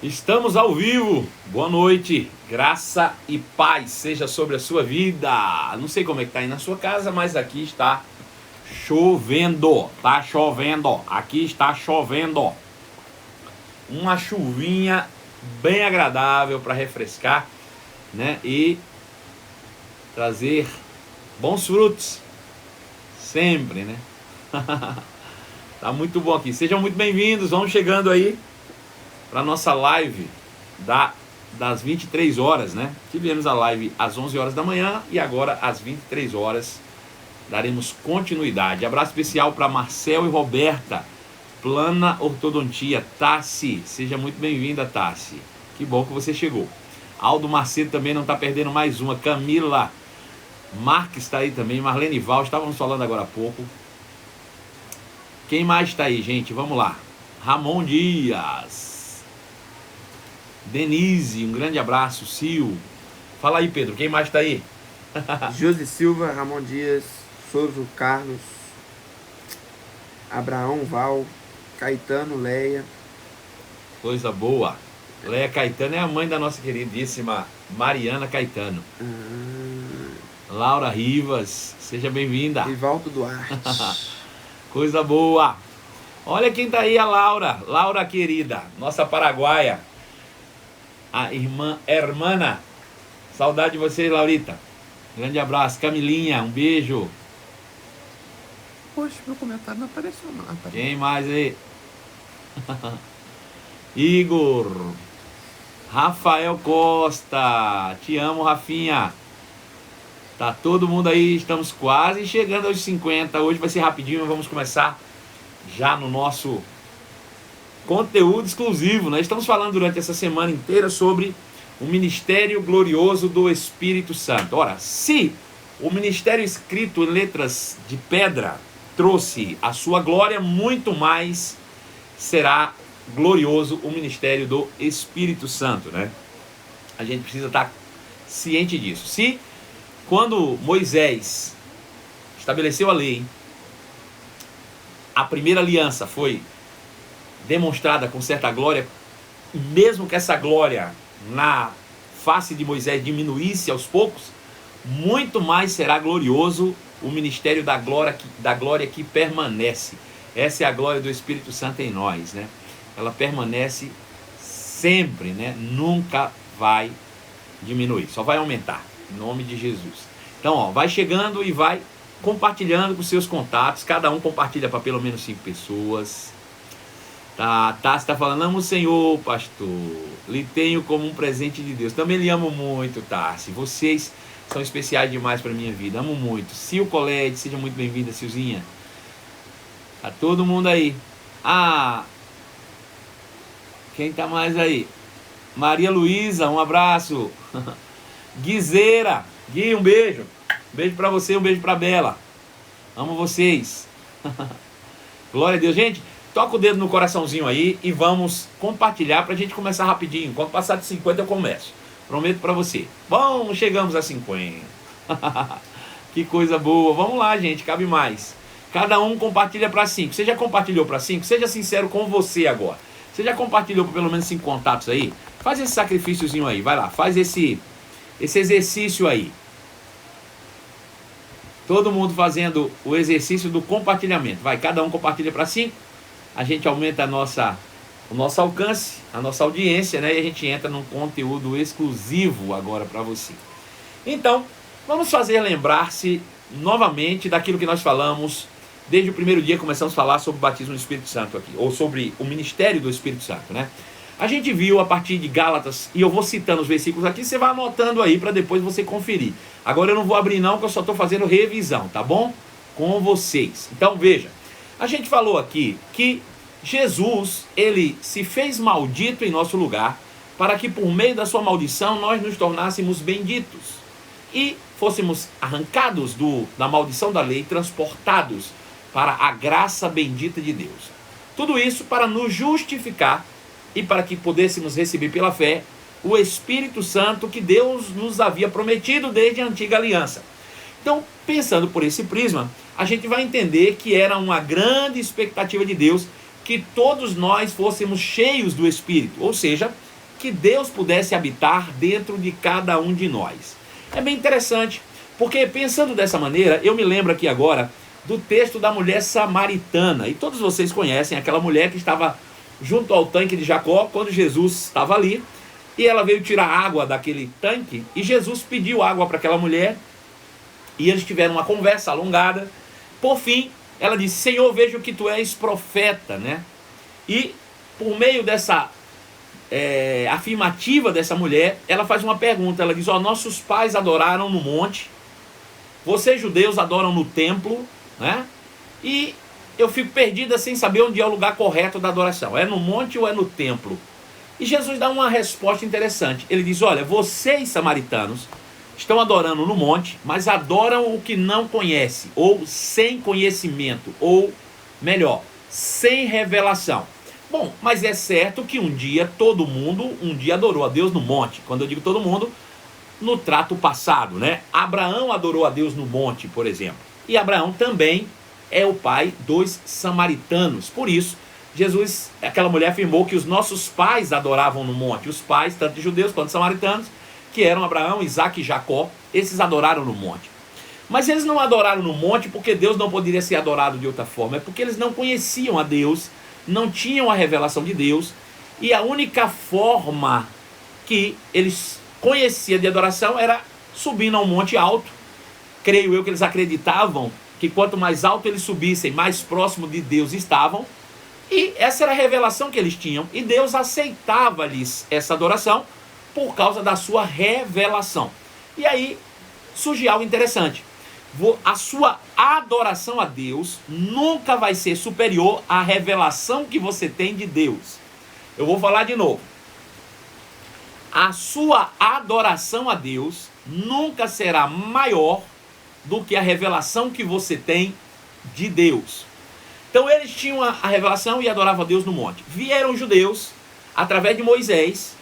Estamos ao vivo. Boa noite. Graça e paz seja sobre a sua vida. Não sei como é que tá aí na sua casa, mas aqui está chovendo. Tá chovendo. Aqui está chovendo. Uma chuvinha bem agradável para refrescar, né? E trazer bons frutos. Sempre, né? Tá muito bom aqui. Sejam muito bem-vindos. Vamos chegando aí para nossa live das 23 horas, né? Tivemos a live às 11 horas da manhã e agora às 23 horas daremos continuidade. Abraço especial para Marcel e Roberta, Plana Ortodontia. Tassi, seja muito bem-vinda, Tassi. Que bom que você chegou. Aldo Macedo também não está perdendo mais uma. Camila Marques está aí também. Marlene Val, estávamos falando agora há pouco. Quem mais está aí, gente? Vamos lá. Ramon Dias. Denise, um grande abraço. Sil. Fala aí, Pedro, quem mais tá aí? Josi Silva, Ramon Dias, Souza Carlos, Abraão Val, Caetano, Leia. Coisa boa. Leia Caetano é a mãe da nossa queridíssima Mariana Caetano. Laura Rivas, seja bem-vinda. Rivaldo Duarte. Coisa boa. Olha quem tá aí, a Laura. Laura querida, nossa paraguaia. A hermana. Saudade de você, Laurita. Grande abraço. Camilinha, um beijo. Poxa, meu comentário não apareceu não. Quem mais aí? Igor. Rafael Costa. Te amo, Rafinha. Tá todo mundo aí. Estamos quase chegando aos 50. Hoje vai ser rapidinho. Vamos começar já no nosso conteúdo exclusivo, né? Estamos falando durante essa semana inteira sobre o ministério glorioso do Espírito Santo. Ora, se o ministério escrito em letras de pedra trouxe a sua glória, muito mais será glorioso o ministério do Espírito Santo, né? A gente precisa estar ciente disso. Se quando Moisés estabeleceu a lei, a primeira aliança foi demonstrada com certa glória, e mesmo que essa glória na face de Moisés diminuísse aos poucos, muito mais será glorioso o ministério da glória que permanece. Essa é a glória do Espírito Santo em nós, né? Ela permanece sempre, né? Nunca vai diminuir, só vai aumentar, em nome de Jesus. Então, ó, vai chegando e vai compartilhando com seus contatos. Cada um compartilha para pelo menos 5 pessoas. Tá, você tá falando, amo o Senhor, pastor, lhe tenho como um presente de Deus. Também lhe amo muito, Tassi. Vocês são especiais demais para minha vida, amo muito. Sil Colete, seja muito bem-vinda, Silzinha. Tá todo mundo aí. Quem tá mais aí? Maria Luísa, um abraço. Guizeira, Gui, um beijo. Um beijo para você, um beijo para Bela. Amo vocês. Glória a Deus, gente. Toca o dedo no coraçãozinho aí e vamos compartilhar pra gente começar rapidinho. Quando passar de 50 eu começo. Prometo pra você. Bom, chegamos a 50. Que coisa boa. Vamos lá, gente, cabe mais. Cada um compartilha pra 5. Você já compartilhou pra 5? Seja sincero com você agora. Você já compartilhou pra pelo menos 5 contatos aí? Faz esse sacrifíciozinho aí, vai lá. Faz esse exercício aí. Todo mundo fazendo o exercício do compartilhamento. Vai, cada um compartilha pra 5. A gente aumenta o nosso alcance, a nossa audiência, né? E a gente entra num conteúdo exclusivo agora para você. Então, vamos fazer lembrar-se novamente daquilo que nós falamos desde o primeiro dia. Começamos a falar sobre o batismo do Espírito Santo aqui, ou sobre o ministério do Espírito Santo, né? A gente viu a partir de Gálatas, e eu vou citando os versículos aqui, você vai anotando aí para depois você conferir. Agora eu não vou abrir não, que eu só estou fazendo revisão, tá bom? Com vocês. Então veja. A gente falou aqui que Jesus, ele se fez maldito em nosso lugar, para que por meio da sua maldição nós nos tornássemos benditos e fôssemos arrancados da maldição da lei, transportados para a graça bendita de Deus. Tudo isso para nos justificar e para que pudéssemos receber pela fé o Espírito Santo que Deus nos havia prometido desde a antiga aliança. Então, pensando por esse prisma, a gente vai entender que era uma grande expectativa de Deus que todos nós fôssemos cheios do Espírito, ou seja, que Deus pudesse habitar dentro de cada um de nós. É bem interessante, porque pensando dessa maneira, eu me lembro aqui agora do texto da mulher samaritana. E todos vocês conhecem aquela mulher que estava junto ao tanque de Jacó, quando Jesus estava ali, e ela veio tirar água daquele tanque, e Jesus pediu água para aquela mulher, e eles tiveram uma conversa alongada. Por fim, ela disse: Senhor, vejo que tu és profeta, né? E por meio dessa afirmativa dessa mulher, ela faz uma pergunta. Ela diz: nossos pais adoraram no monte, vocês judeus adoram no templo, né? E eu fico perdida sem saber onde é o lugar correto da adoração, é no monte ou é no templo? E Jesus dá uma resposta interessante. Ele diz: olha, vocês samaritanos estão adorando no monte, mas adoram o que não conhece, ou sem conhecimento, ou melhor, sem revelação. Bom, mas é certo que um dia todo mundo adorou a Deus no monte. Quando eu digo todo mundo, no trato passado, né? Abraão adorou a Deus no monte, por exemplo. E Abraão também é o pai dos samaritanos. Por isso, Jesus, aquela mulher afirmou que os nossos pais adoravam no monte. Os pais, tanto de judeus quanto de samaritanos, que eram Abraão, Isaac e Jacó, esses adoraram no monte. Mas eles não adoraram no monte porque Deus não poderia ser adorado de outra forma. É porque eles não conheciam a Deus, não tinham a revelação de Deus. E a única forma que eles conheciam de adoração era subindo a um monte alto. Creio eu que eles acreditavam que quanto mais alto eles subissem, mais próximo de Deus estavam. E essa era a revelação que eles tinham. E Deus aceitava-lhes essa adoração por causa da sua revelação. E aí surge algo interessante. A sua adoração a Deus nunca vai ser superior à revelação que você tem de Deus. Eu vou falar de novo. A sua adoração a Deus nunca será maior do que a revelação que você tem de Deus. Então eles tinham a revelação e adoravam a Deus no monte. Vieram os judeus, através de Moisés.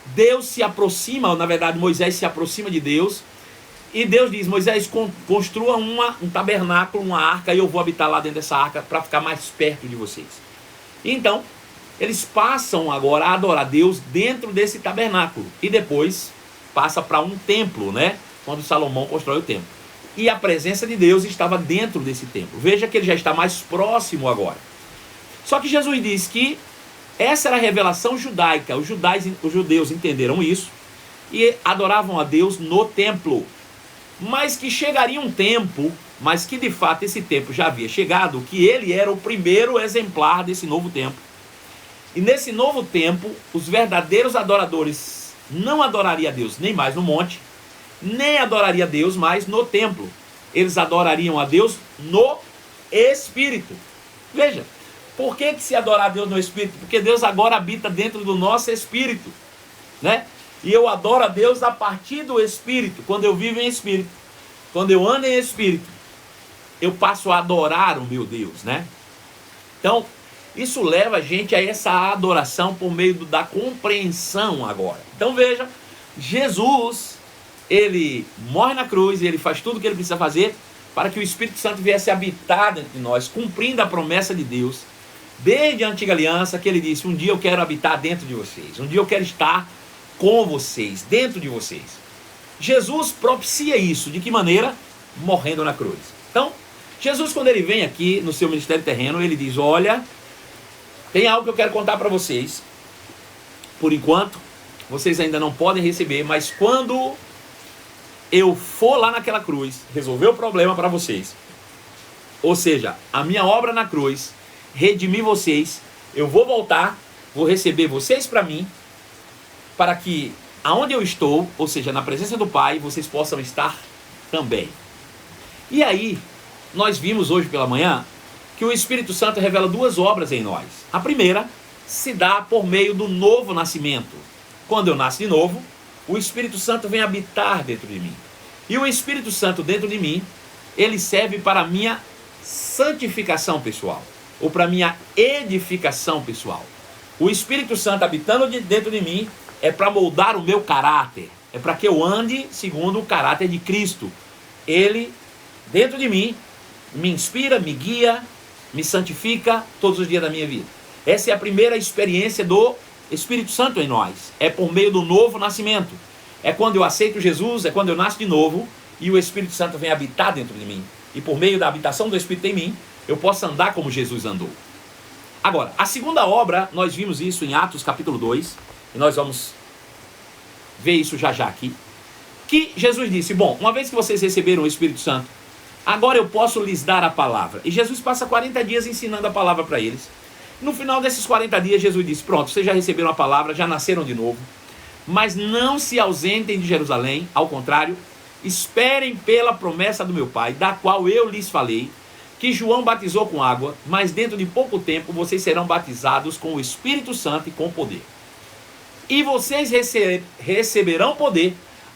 Deus se aproxima, ou na verdade Moisés se aproxima de Deus. E Deus diz: Moisés, construa um tabernáculo, uma arca, e eu vou habitar lá dentro dessa arca para ficar mais perto de vocês. Então, eles passam agora a adorar Deus dentro desse tabernáculo. E depois passa para um templo, né? Quando Salomão constrói o templo. E a presença de Deus estava dentro desse templo. Veja que ele já está mais próximo agora. Só que Jesus diz que essa era a revelação judaica. Os judeus entenderam isso e adoravam a Deus no templo. Mas que chegaria um tempo, mas que de fato esse tempo já havia chegado, que ele era o primeiro exemplar desse novo tempo. E nesse novo tempo, os verdadeiros adoradores não adorariam a Deus nem mais no monte, nem adorariam a Deus mais no templo. Eles adorariam a Deus no Espírito. Veja, por que se adorar a Deus no Espírito? Porque Deus agora habita dentro do nosso Espírito, né? E eu adoro a Deus a partir do Espírito. Quando eu vivo em Espírito, quando eu ando em Espírito, eu passo a adorar o meu Deus, né? Então, isso leva a gente a essa adoração por meio da compreensão agora. Então veja, Jesus, ele morre na cruz e ele faz tudo o que ele precisa fazer para que o Espírito Santo viesse habitar dentro de nós, cumprindo a promessa de Deus, desde a antiga aliança, que ele disse: um dia eu quero habitar dentro de vocês, um dia eu quero estar com vocês, dentro de vocês. Jesus propicia isso. De que maneira? Morrendo na cruz. Então, Jesus, quando ele vem aqui no seu ministério terreno, ele diz: olha, tem algo que eu quero contar para vocês. Por enquanto, vocês ainda não podem receber, mas quando eu for lá naquela cruz, resolver o problema para vocês, ou seja, a minha obra na cruz, redimir vocês, eu vou voltar, vou receber vocês para mim, para que aonde eu estou, ou seja, na presença do Pai, vocês possam estar também. E aí, nós vimos hoje pela manhã que o Espírito Santo revela duas obras em nós. A primeira se dá por meio do novo nascimento. Quando eu nasço de novo, o Espírito Santo vem habitar dentro de mim. E o Espírito Santo dentro de mim, ele serve para a minha santificação pessoal, ou para a minha edificação pessoal. O Espírito Santo habitando dentro de mim é para moldar o meu caráter, é para que eu ande segundo o caráter de Cristo. Ele, dentro de mim, me inspira, me guia, me santifica todos os dias da minha vida. Essa é a primeira experiência do Espírito Santo em nós. É por meio do novo nascimento. É quando eu aceito Jesus, é quando eu nasço de novo e o Espírito Santo vem habitar dentro de mim. E por meio da habitação do Espírito em mim, eu posso andar como Jesus andou. Agora, a segunda obra, nós vimos isso em Atos capítulo 2, e nós vamos ver isso já aqui, que Jesus disse, bom, uma vez que vocês receberam o Espírito Santo, agora eu posso lhes dar a palavra. E Jesus passa 40 dias ensinando a palavra para eles. No final desses 40 dias, Jesus disse, pronto, vocês já receberam a palavra, já nasceram de novo, mas não se ausentem de Jerusalém, ao contrário, esperem pela promessa do meu Pai, da qual eu lhes falei, que João batizou com água, mas dentro de pouco tempo vocês serão batizados com o Espírito Santo e com poder. E vocês receberão poder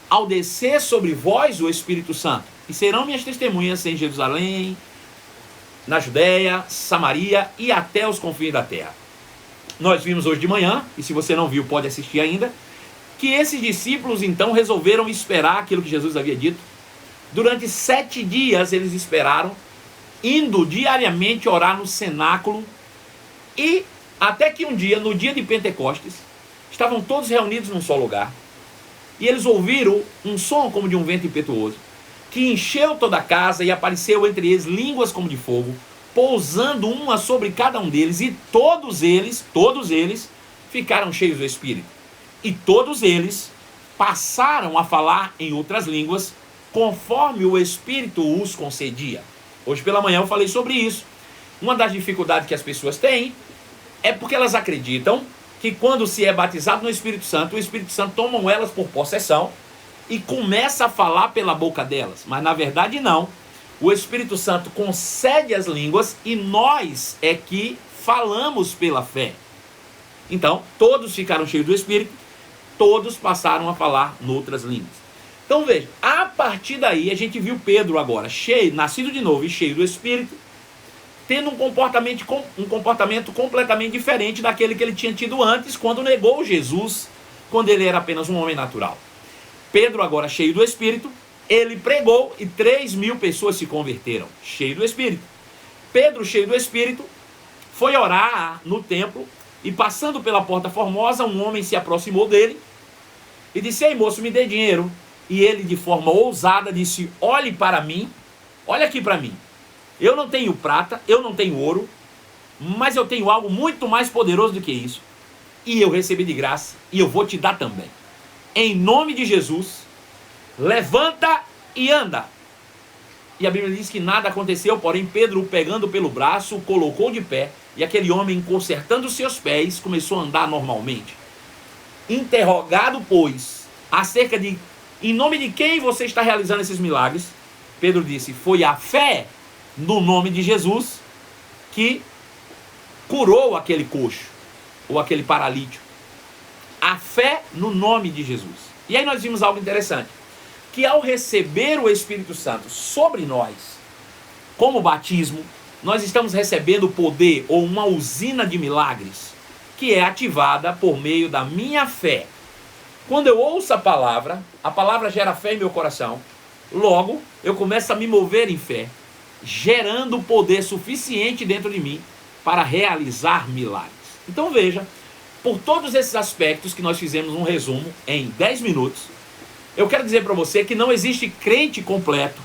ao descer sobre vós o Espírito Santo, e serão minhas testemunhas em Jerusalém, na Judéia, Samaria e até os confins da terra. Nós vimos hoje de manhã, e se você não viu pode assistir ainda, que esses discípulos então resolveram esperar aquilo que Jesus havia dito. Durante 7 dias eles esperaram, indo diariamente orar no cenáculo, e até que um dia, no dia de Pentecostes, estavam todos reunidos num só lugar, e eles ouviram um som como de um vento impetuoso, que encheu toda a casa, e apareceu entre eles línguas como de fogo, pousando uma sobre cada um deles, e todos eles ficaram cheios do Espírito. E todos eles passaram a falar em outras línguas, conforme o Espírito os concedia. Hoje pela manhã eu falei sobre isso. Uma das dificuldades que as pessoas têm é porque elas acreditam que quando se é batizado no Espírito Santo, o Espírito Santo toma elas por possessão e começa a falar pela boca delas. Mas na verdade não. O Espírito Santo concede as línguas e nós é que falamos pela fé. Então, todos ficaram cheios do Espírito, todos passaram a falar noutras línguas. Então veja, a partir daí a gente viu Pedro agora, cheio, nascido de novo e cheio do Espírito, tendo um comportamento completamente diferente daquele que ele tinha tido antes, quando negou Jesus, quando ele era apenas um homem natural. Pedro agora cheio do Espírito, ele pregou e 3.000 pessoas se converteram, cheio do Espírito. Pedro, cheio do Espírito, foi orar no templo e passando pela porta formosa, um homem se aproximou dele e disse, ei moço, me dê dinheiro. E ele de forma ousada disse, olhe para mim, olha aqui para mim. Eu não tenho prata, eu não tenho ouro, mas eu tenho algo muito mais poderoso do que isso. E eu recebi de graça e eu vou te dar também. Em nome de Jesus, levanta e anda. E a Bíblia diz que nada aconteceu, porém Pedro, o pegando pelo braço, o colocou de pé, e aquele homem, consertando seus pés, começou a andar normalmente. Interrogado, pois, acerca de, em nome de quem você está realizando esses milagres, Pedro disse, foi a fé no nome de Jesus que curou aquele coxo, ou aquele paralítico. A fé no nome de Jesus. E aí nós vimos algo interessante, que ao receber o Espírito Santo sobre nós, como batismo, nós estamos recebendo poder ou uma usina de milagres, que é ativada por meio da minha fé. Quando eu ouço a palavra gera fé em meu coração, logo eu começo a me mover em fé, gerando poder suficiente dentro de mim para realizar milagres. Então veja, por todos esses aspectos que nós fizemos um resumo em 10 minutos, eu quero dizer para você que não existe crente completo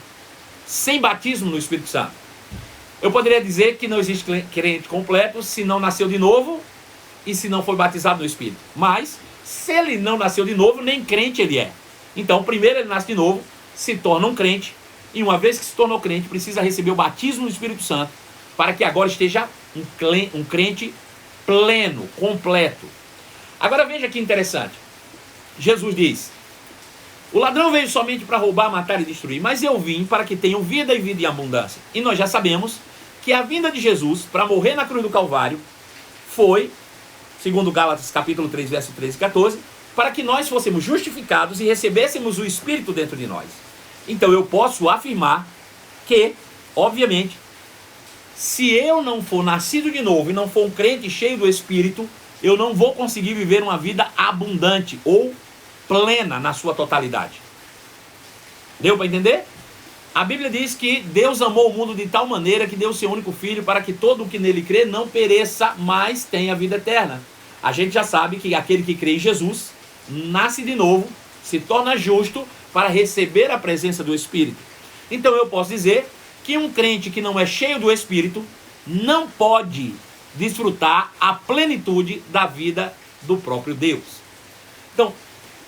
sem batismo no Espírito Santo. Eu poderia dizer que não existe crente completo se não nasceu de novo e se não foi batizado no Espírito. Mas, se ele não nasceu de novo, nem crente ele é. Então, primeiro ele nasce de novo, se torna um crente, e uma vez que se tornou crente, precisa receber o batismo no Espírito Santo, para que agora esteja um crente pleno, completo. Agora veja que interessante. Jesus diz, o ladrão veio somente para roubar, matar e destruir, mas eu vim para que tenham vida e vida em abundância. E nós já sabemos que a vinda de Jesus para morrer na cruz do Calvário foi, segundo Gálatas capítulo 3, verso 13 e 14, para que nós fôssemos justificados e recebêssemos o Espírito dentro de nós. Então eu posso afirmar que, obviamente, se eu não for nascido de novo e não for um crente cheio do Espírito, eu não vou conseguir viver uma vida abundante ou plena na sua totalidade. Deu para entender? A Bíblia diz que Deus amou o mundo de tal maneira que deu o seu único filho para que todo o que nele crê não pereça, mas tenha vida eterna. A gente já sabe que aquele que crê em Jesus nasce de novo, se torna justo para receber a presença do Espírito. Então eu posso dizer que um crente que não é cheio do Espírito não pode desfrutar a plenitude da vida do próprio Deus. Então,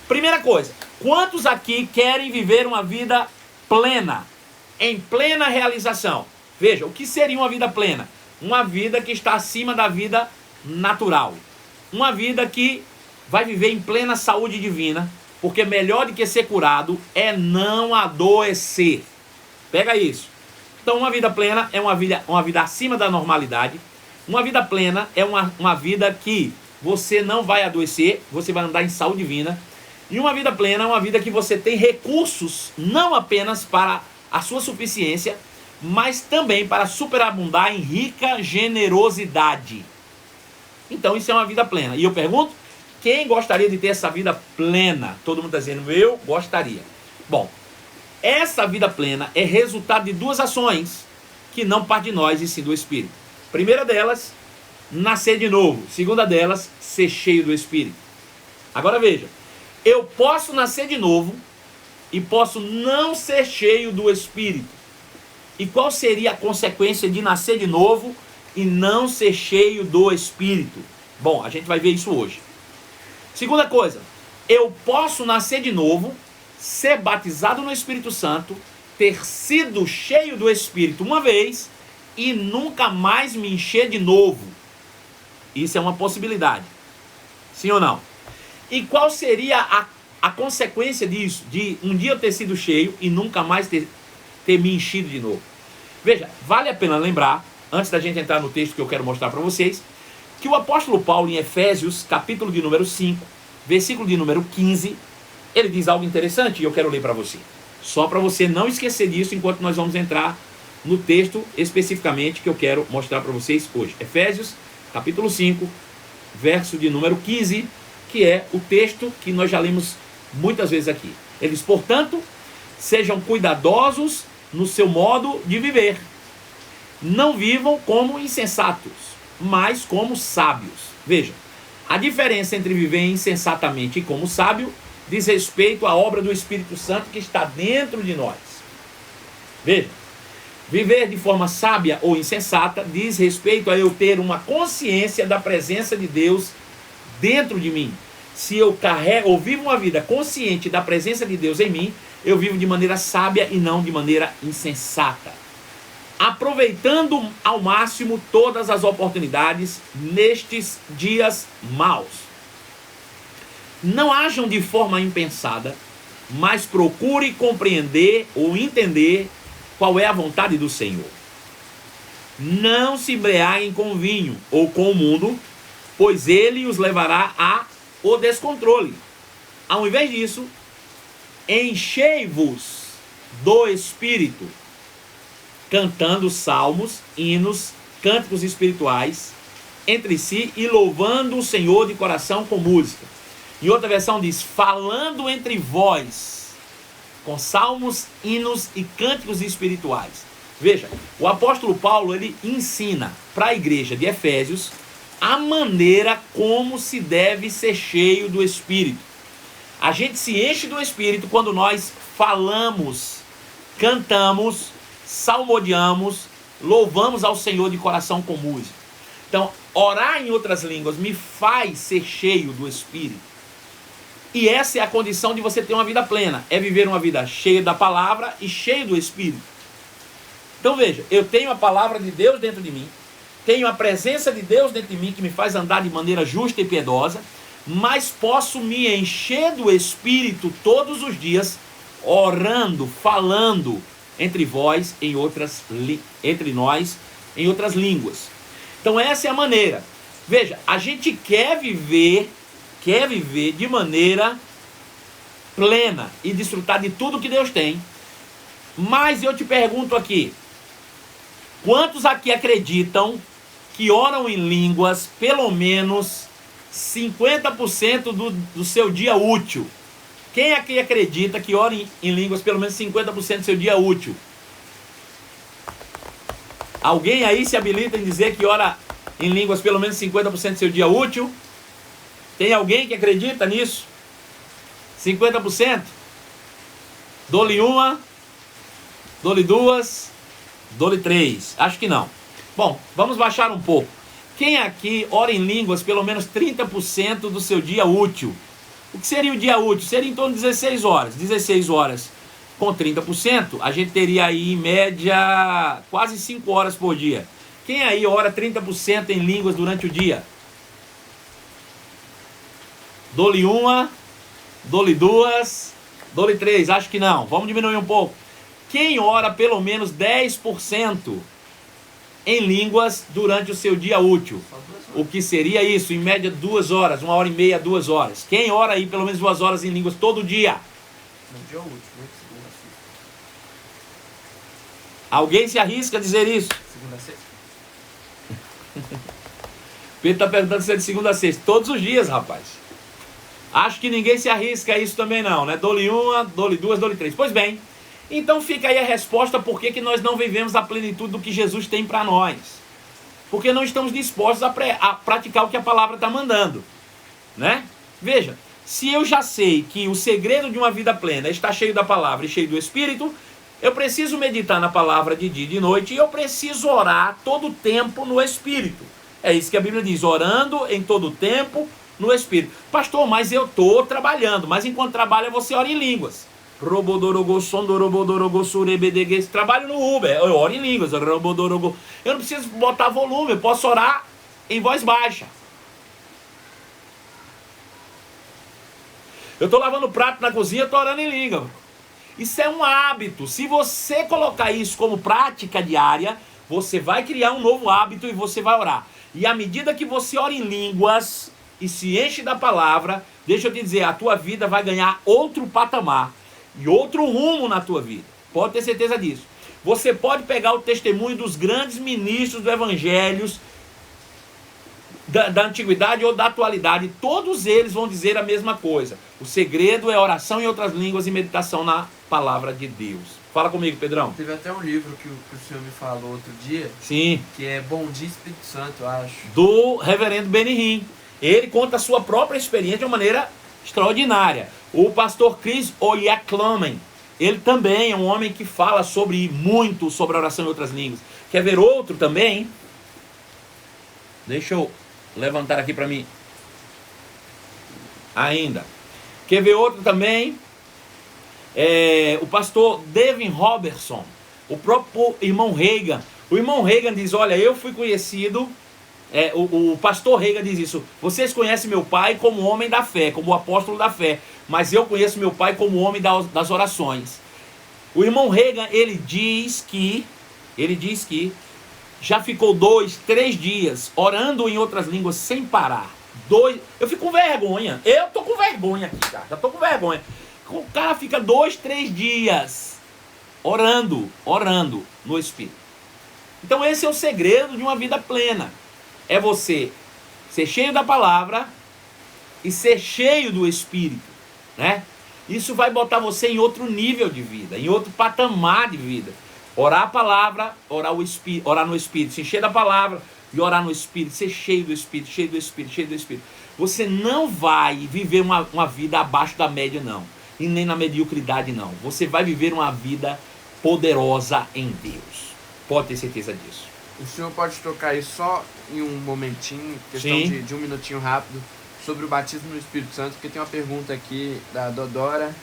primeira coisa, quantos aqui querem viver uma vida plena, em plena realização? Veja, o que seria uma vida plena? Uma vida que está acima da vida natural. Uma vida que vai viver em plena saúde divina, porque melhor do que ser curado é não adoecer. Pega isso. Então uma vida plena é uma vida acima da normalidade. Uma vida plena é uma vida que você não vai adoecer, você vai andar em saúde divina. E uma vida plena é uma vida que você tem recursos, não apenas para a sua suficiência, mas também para superabundar em rica generosidade. Então isso é uma vida plena. E eu pergunto, quem gostaria de ter essa vida plena? Todo mundo está dizendo, eu gostaria. Bom, essa vida plena é resultado de duas ações que não partem de nós e sim do Espírito. Primeira delas, nascer de novo. Segunda delas, ser cheio do Espírito. Agora veja, eu posso nascer de novo e posso não ser cheio do Espírito. E qual seria a consequência de nascer de novo e não ser cheio do Espírito? Bom, a gente vai ver isso hoje. Segunda coisa, eu posso nascer de novo, ser batizado no Espírito Santo, ter sido cheio do Espírito uma vez e nunca mais me encher de novo. Isso é uma possibilidade. Sim ou não? E qual seria a consequência disso? De um dia eu ter sido cheio e nunca mais ter me enchido de novo. Veja, vale a pena lembrar, antes da gente entrar no texto que eu quero mostrar para vocês, que o apóstolo Paulo em Efésios, capítulo de número 5, versículo de número 15, ele diz algo interessante e eu quero ler para você. Só para você não esquecer disso enquanto nós vamos entrar no texto especificamente que eu quero mostrar para vocês hoje. Efésios, capítulo 5, verso de número 15, que é o texto que nós já lemos muitas vezes aqui. Ele diz, portanto, sejam cuidadosos no seu modo de viver. Não vivam como insensatos, mas como sábios. Veja, a diferença entre viver insensatamente e como sábio diz respeito à obra do Espírito Santo que está dentro de nós. Veja, viver de forma sábia ou insensata diz respeito a eu ter uma consciência da presença de Deus dentro de mim. Se eu carrego ou vivo uma vida consciente da presença de Deus em mim, eu vivo de maneira sábia e não de maneira insensata, aproveitando ao máximo todas as oportunidades nestes dias maus. Não ajam de forma impensada, mas procure compreender ou entender qual é a vontade do Senhor. Não se embriaguem com vinho ou com o mundo, pois ele os levará ao descontrole. Ao invés disso, enchei-vos do Espírito, cantando salmos, hinos, cânticos espirituais entre si e louvando o Senhor de coração com música. Em outra versão diz, falando entre vós, com salmos, hinos e cânticos espirituais. Veja, o apóstolo Paulo, ele ensina para a igreja de Efésios a maneira como se deve ser cheio do Espírito. A gente se enche do Espírito quando nós falamos, cantamos, salmodiamos, louvamos ao Senhor de coração com música. Então, orar em outras línguas me faz ser cheio do Espírito. E essa é a condição de você ter uma vida plena. É viver uma vida cheia da palavra e cheia do Espírito. Então veja, eu tenho a palavra de Deus dentro de mim. Tenho a presença de Deus dentro de mim que me faz andar de maneira justa e piedosa. Mas posso me encher do Espírito todos os dias, orando, falando entre vós, entre nós, em outras línguas. Então essa é a maneira. Veja, a gente quer viver de maneira plena e desfrutar de tudo que Deus tem. Mas eu te pergunto aqui, quantos aqui acreditam que oram em línguas pelo menos 50% do seu dia útil? Quem aqui acredita que ora em línguas pelo menos 50% do seu dia útil? Alguém aí se habilita em dizer que ora em línguas pelo menos 50% do seu dia útil? Tem alguém que acredita nisso? 50%? Dou-lhe uma, dou-lhe duas, dou-lhe três. Acho que não. Bom, vamos baixar um pouco. Quem aqui ora em línguas pelo menos 30% do seu dia útil? O que seria o dia útil? Seria em torno de 16 horas. 16 horas com 30%, a gente teria aí em média quase 5 horas por dia. Quem aí ora 30% em línguas durante o dia? Dou-lhe uma, dou-lhe duas, dou-lhe três. Acho que não. Vamos diminuir um pouco. Quem ora pelo menos 10% em línguas durante o seu dia útil? O que seria isso? Em média 2 horas, 1h30, 2 horas. Quem ora aí pelo menos 2 horas em línguas todo dia? No dia útil, né? Segunda a sexta. Alguém se arrisca a dizer isso? Segunda a sexta. Pedro está perguntando se é de segunda a sexta. Todos os dias, rapaz. Acho que ninguém se arrisca a isso também não, né? Dou-lhe uma, dou-lhe duas, dou-lhe três. Pois bem, então fica aí a resposta por que nós não vivemos a plenitude do que Jesus tem para nós. Porque não estamos dispostos a praticar o que a palavra está mandando, né? Veja, se eu já sei que o segredo de uma vida plena está cheio da palavra e cheio do Espírito, eu preciso meditar na palavra de dia e de noite e eu preciso orar todo o tempo no Espírito. É isso que a Bíblia diz, orando em todo o tempo no Espírito. Pastor, mas eu estou trabalhando, mas enquanto trabalha você ora em línguas. Trabalho no Uber, eu oro em línguas. Eu não preciso botar volume, eu posso orar em voz baixa. Eu estou lavando prato na cozinha, estou orando em língua. Isso é um hábito. Se você colocar isso como prática diária, você vai criar um novo hábito e você vai orar. E à medida que você ora em línguas e se enche da palavra, deixa eu te dizer, a tua vida vai ganhar outro patamar e outro rumo na tua vida. Pode ter certeza disso. Você pode pegar o testemunho dos grandes ministros do evangelho da antiguidade ou da atualidade, todos eles vão dizer a mesma coisa. O segredo é oração em outras línguas e meditação na palavra de Deus. Fala comigo, Pedrão. Teve até um livro que o senhor me falou outro dia. Sim. Que é Bom Dia Espírito Santo, eu acho. Do reverendo Benny Hinn. Ele conta a sua própria experiência de uma maneira extraordinária. O pastor Chris Oyaklomen, ele também é um homem que fala muito sobre a oração em outras línguas. Quer ver outro também? Deixa eu levantar aqui para mim. Ainda. Quer ver outro também? O pastor Devin Robertson, o próprio irmão Reagan. O irmão Reagan diz, olha, eu fui conhecido... o pastor Reagan diz isso. Vocês conhecem meu pai como homem da fé, como o apóstolo da fé, mas eu conheço meu pai como homem das orações. O irmão Reagan, ele diz que já ficou 2, 3 dias orando em outras línguas sem parar. Eu fico com vergonha. Eu tô com vergonha aqui, cara. Já tô com vergonha. O cara fica 2, 3 dias orando no Espírito. Então esse é o segredo de uma vida plena. É você ser cheio da palavra e ser cheio do Espírito, né? Isso vai botar você em outro nível de vida, em outro patamar de vida. Orar a palavra, orar no Espírito, se encher da palavra e orar no Espírito, ser cheio do Espírito, cheio do Espírito, cheio do Espírito. Você não vai viver uma vida abaixo da média, não. E nem na mediocridade, não. Você vai viver uma vida poderosa em Deus. Pode ter certeza disso. O senhor pode tocar aí só em um momentinho, questão de um minutinho rápido, sobre o batismo no Espírito Santo, porque tem uma pergunta aqui da Dodora.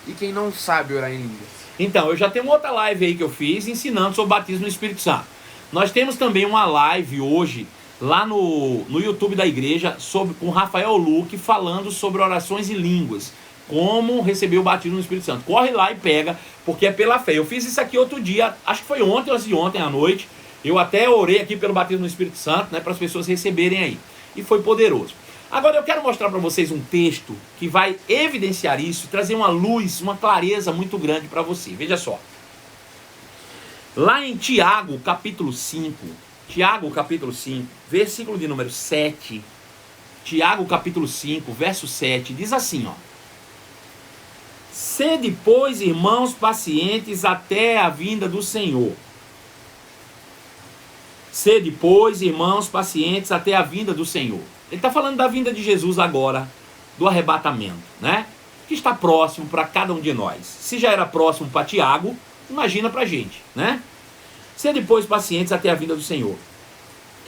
E quem não sabe orar em línguas? Então, eu já tenho uma outra live aí que eu fiz ensinando sobre o batismo no Espírito Santo. Nós temos também uma live hoje lá no YouTube da igreja com Rafael Luque falando sobre orações em línguas. Como receber o batismo no Espírito Santo. Corre lá e pega, porque é pela fé. Eu fiz isso aqui outro dia, acho que foi ontem ou antes de ontem à noite. Eu até orei aqui pelo batismo no Espírito Santo, né, para as pessoas receberem aí. E foi poderoso. Agora eu quero mostrar para vocês um texto que vai evidenciar isso, trazer uma luz, uma clareza muito grande para você. Veja só. Lá em Tiago, capítulo 5, versículo de número 7. Tiago, capítulo 5, verso 7, diz assim, ó. Sede, pois, irmãos, pacientes até a vinda do Senhor. Sede, pois, irmãos, pacientes até a vinda do Senhor. Ele está falando da vinda de Jesus agora, do arrebatamento, né? Que está próximo para cada um de nós. Se já era próximo para Tiago, imagina para a gente, né? Sede, depois pacientes até a vinda do Senhor.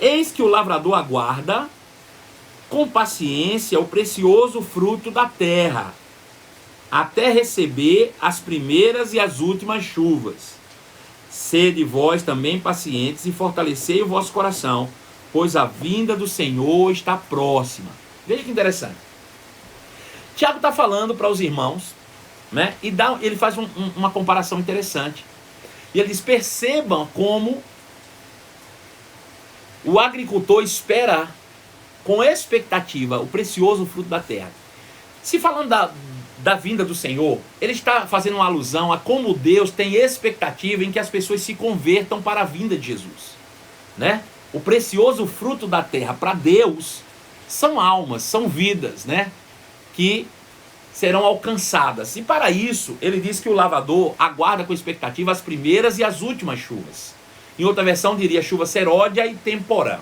Eis que o lavrador aguarda com paciência o precioso fruto da terra, até receber as primeiras e as últimas chuvas. Sede vós também pacientes e fortalecei o vosso coração, pois a vinda do Senhor está próxima. Veja que interessante. Tiago está falando para os irmãos, né? E ele faz uma comparação interessante. E ele diz, percebam como o agricultor espera com expectativa o precioso fruto da terra. Se falando da vinda do Senhor, ele está fazendo uma alusão a como Deus tem expectativa em que as pessoas se convertam para a vinda de Jesus, né? O precioso fruto da terra para Deus são almas, são vidas, né? Que serão alcançadas. E para isso, ele diz que o lavrador aguarda com expectativa as primeiras e as últimas chuvas. Em outra versão diria chuva seródia e temporã.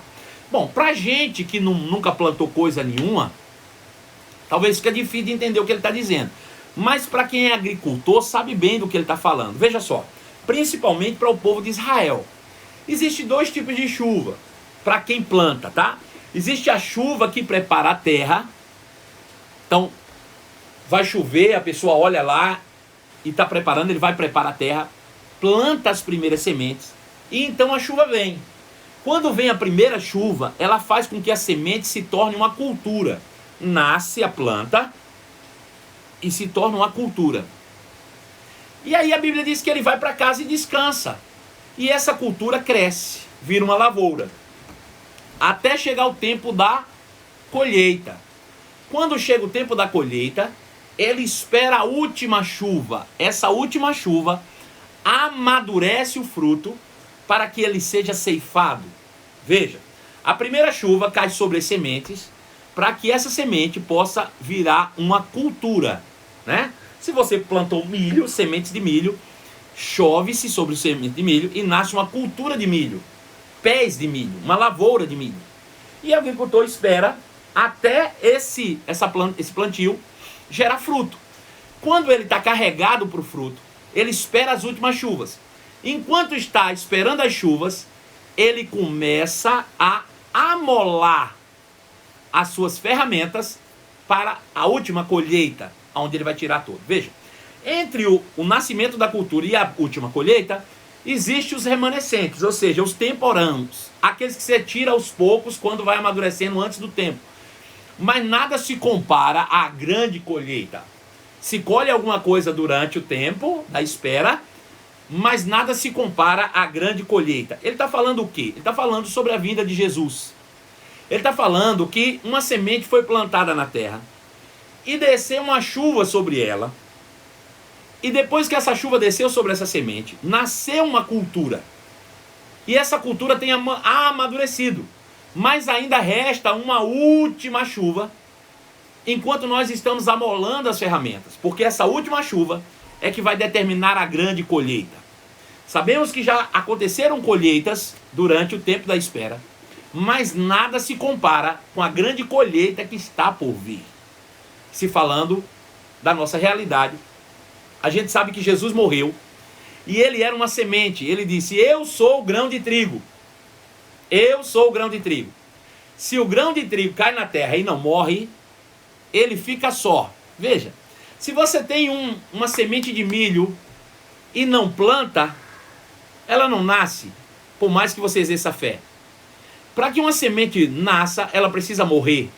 Bom, para gente que nunca plantou coisa nenhuma, talvez fique difícil de entender o que ele está dizendo. Mas para quem é agricultor, sabe bem do que ele está falando. Veja só, principalmente para o povo de Israel. Existem dois tipos de chuva para quem planta, tá? Existe a chuva que prepara a terra. Então, vai chover, a pessoa olha lá e está preparando, ele vai preparar a terra, planta as primeiras sementes e então a chuva vem. Quando vem a primeira chuva, ela faz com que a semente se torne uma cultura. Nasce a planta e se torna uma cultura. E aí a Bíblia diz que ele vai para casa e descansa. E essa cultura cresce, vira uma lavoura. Até chegar o tempo da colheita. Quando chega o tempo da colheita, ele espera a última chuva. Essa última chuva amadurece o fruto para que ele seja ceifado. Veja, a primeira chuva cai sobre as sementes para que essa semente possa virar uma cultura, né? Se você plantou milho, sementes de milho, chove-se sobre o semente de milho e nasce uma cultura de milho, pés de milho, uma lavoura de milho. E o agricultor espera até esse plantio gerar fruto. Quando ele está carregado para o fruto, ele espera as últimas chuvas. Enquanto está esperando as chuvas, ele começa a amolar as suas ferramentas para a última colheita, onde ele vai tirar tudo. Veja, entre o nascimento da cultura e a última colheita, existem os remanescentes, ou seja, os temporâneos, aqueles que você tira aos poucos quando vai amadurecendo antes do tempo. Mas nada se compara à grande colheita. Se colhe alguma coisa durante o tempo da espera, mas nada se compara à grande colheita. Ele está falando o quê? Ele está falando sobre a vinda de Jesus. Ele está falando que uma semente foi plantada na terra e desceu uma chuva sobre ela. E depois que essa chuva desceu sobre essa semente, nasceu uma cultura. E essa cultura tem amadurecido. Mas ainda resta uma última chuva, enquanto nós estamos amolando as ferramentas. Porque essa última chuva é que vai determinar a grande colheita. Sabemos que já aconteceram colheitas durante o tempo da espera, mas nada se compara com a grande colheita que está por vir. Se falando da nossa realidade, a gente sabe que Jesus morreu e ele era uma semente. Ele disse, eu sou o grão de trigo. Eu sou o grão de trigo. Se o grão de trigo cai na terra e não morre, ele fica só. Veja, se você tem uma semente de milho e não planta, ela não nasce, por mais que você exerça fé. Para que uma semente nasça, ela precisa morrer.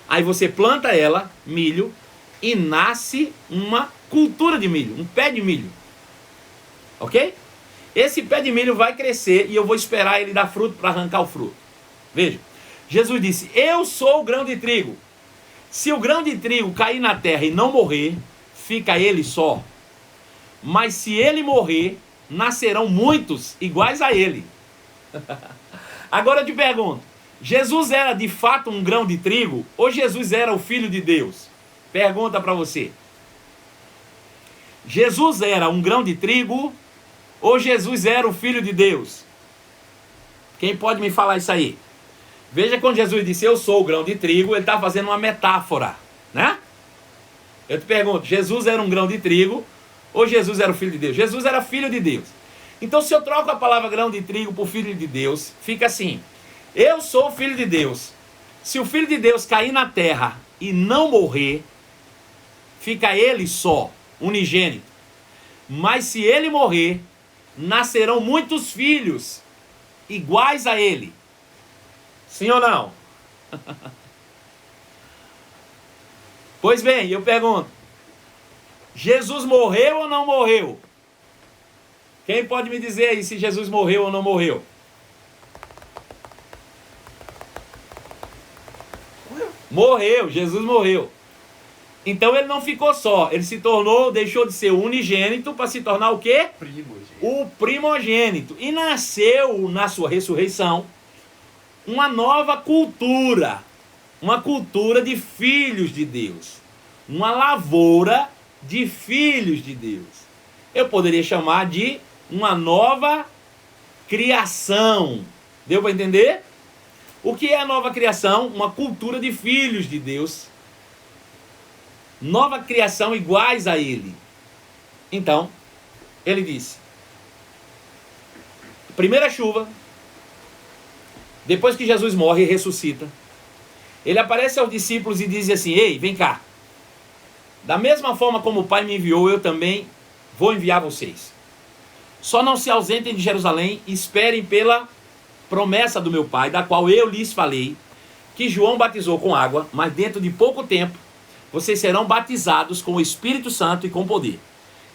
Aí você planta ela, milho, e nasce uma cultura de milho, um pé de milho. Ok? Esse pé de milho vai crescer e eu vou esperar ele dar fruto para arrancar o fruto. Veja, Jesus disse, eu sou o grão de trigo. Se o grão de trigo cair na terra e não morrer, fica ele só. Mas se ele morrer, nascerão muitos iguais a ele. Agora eu te pergunto, Jesus era de fato um grão de trigo ou Jesus era o Filho de Deus? Pergunta para você. Jesus era um grão de trigo ou Jesus era o Filho de Deus? Quem pode me falar isso aí? Veja, quando Jesus disse eu sou o grão de trigo, ele está fazendo uma metáfora, né? Eu te pergunto, Jesus era um grão de trigo ou Jesus era o filho de Deus? Jesus era filho de Deus. Então, se eu troco a palavra grão de trigo por filho de Deus, fica assim: eu sou o filho de Deus. Se o filho de Deus cair na terra e não morrer, fica ele só, unigênito. Mas se ele morrer, nascerão muitos filhos iguais a ele. Sim ou não? Pois bem, eu pergunto: Jesus morreu ou não morreu? Quem pode me dizer aí se Jesus morreu ou não morreu? Morreu, Jesus morreu. Então ele não ficou só, ele se tornou, deixou de ser o unigênito para se tornar o quê? Primogênito. O primogênito. E nasceu na sua ressurreição uma nova cultura, uma cultura de filhos de Deus, uma lavoura de filhos de Deus. Eu poderia chamar de uma nova criação. Deu para entender? O que é a nova criação? Uma cultura de filhos de Deus. Nova criação iguais a ele. Então, ele disse: primeira chuva, depois que Jesus morre e ressuscita, ele aparece aos discípulos e diz assim: ei, vem cá. Da mesma forma como o Pai me enviou, eu também vou enviar vocês. Só não se ausentem de Jerusalém e esperem pela promessa do meu Pai, da qual eu lhes falei, que João batizou com água, mas dentro de pouco tempo vocês serão batizados com o Espírito Santo e com poder.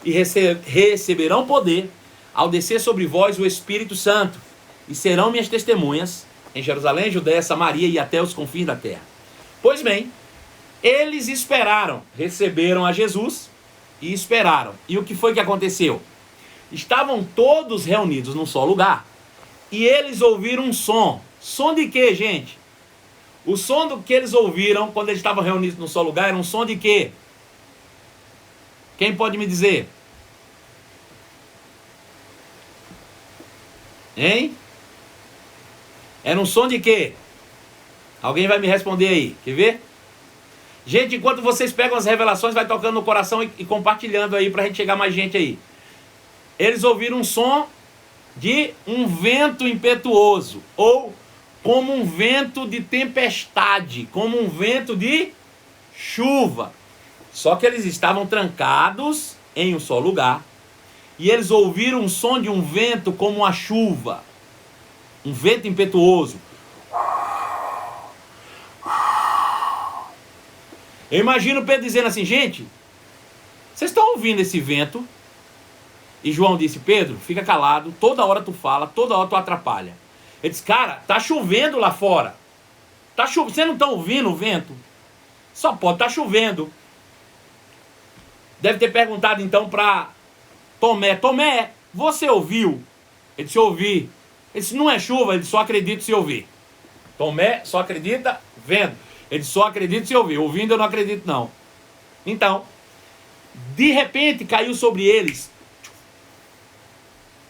E receberão poder ao descer sobre vós o Espírito Santo. E serão minhas testemunhas em Jerusalém, Judéia, Samaria e até os confins da terra. Pois bem, eles esperaram, receberam a Jesus e esperaram. E o que foi que aconteceu? Estavam todos reunidos num só lugar e eles ouviram um som. Som de quê, gente? O som do que eles ouviram quando eles estavam reunidos num só lugar era um som de quê? Quem pode me dizer? Hein? Era um som de quê? Alguém vai me responder aí, quer ver? Gente, enquanto vocês pegam as revelações, vai tocando no coração e compartilhando aí pra gente chegar mais gente aí. Eles ouviram um som de um vento impetuoso, ou como um vento de tempestade, como um vento de chuva. Só que eles estavam trancados em um só lugar, e eles ouviram um som de um vento como uma chuva, um vento impetuoso. Eu imagino Pedro dizendo assim: gente, vocês estão ouvindo esse vento? E João disse: Pedro, fica calado, toda hora tu fala, toda hora tu atrapalha. Ele disse: cara, tá chovendo lá fora. Tá chovendo, vocês não estão ouvindo o vento? Só pode estar chovendo. Deve ter perguntado então para Tomé: Tomé, você ouviu? Ele disse: ouvi. Ele disse: não é chuva, ele só acredita se ouvir. Tomé só acredita vendo. Ele só acredita se ouvir. Ouvindo eu não acredito não. Então, de repente caiu sobre eles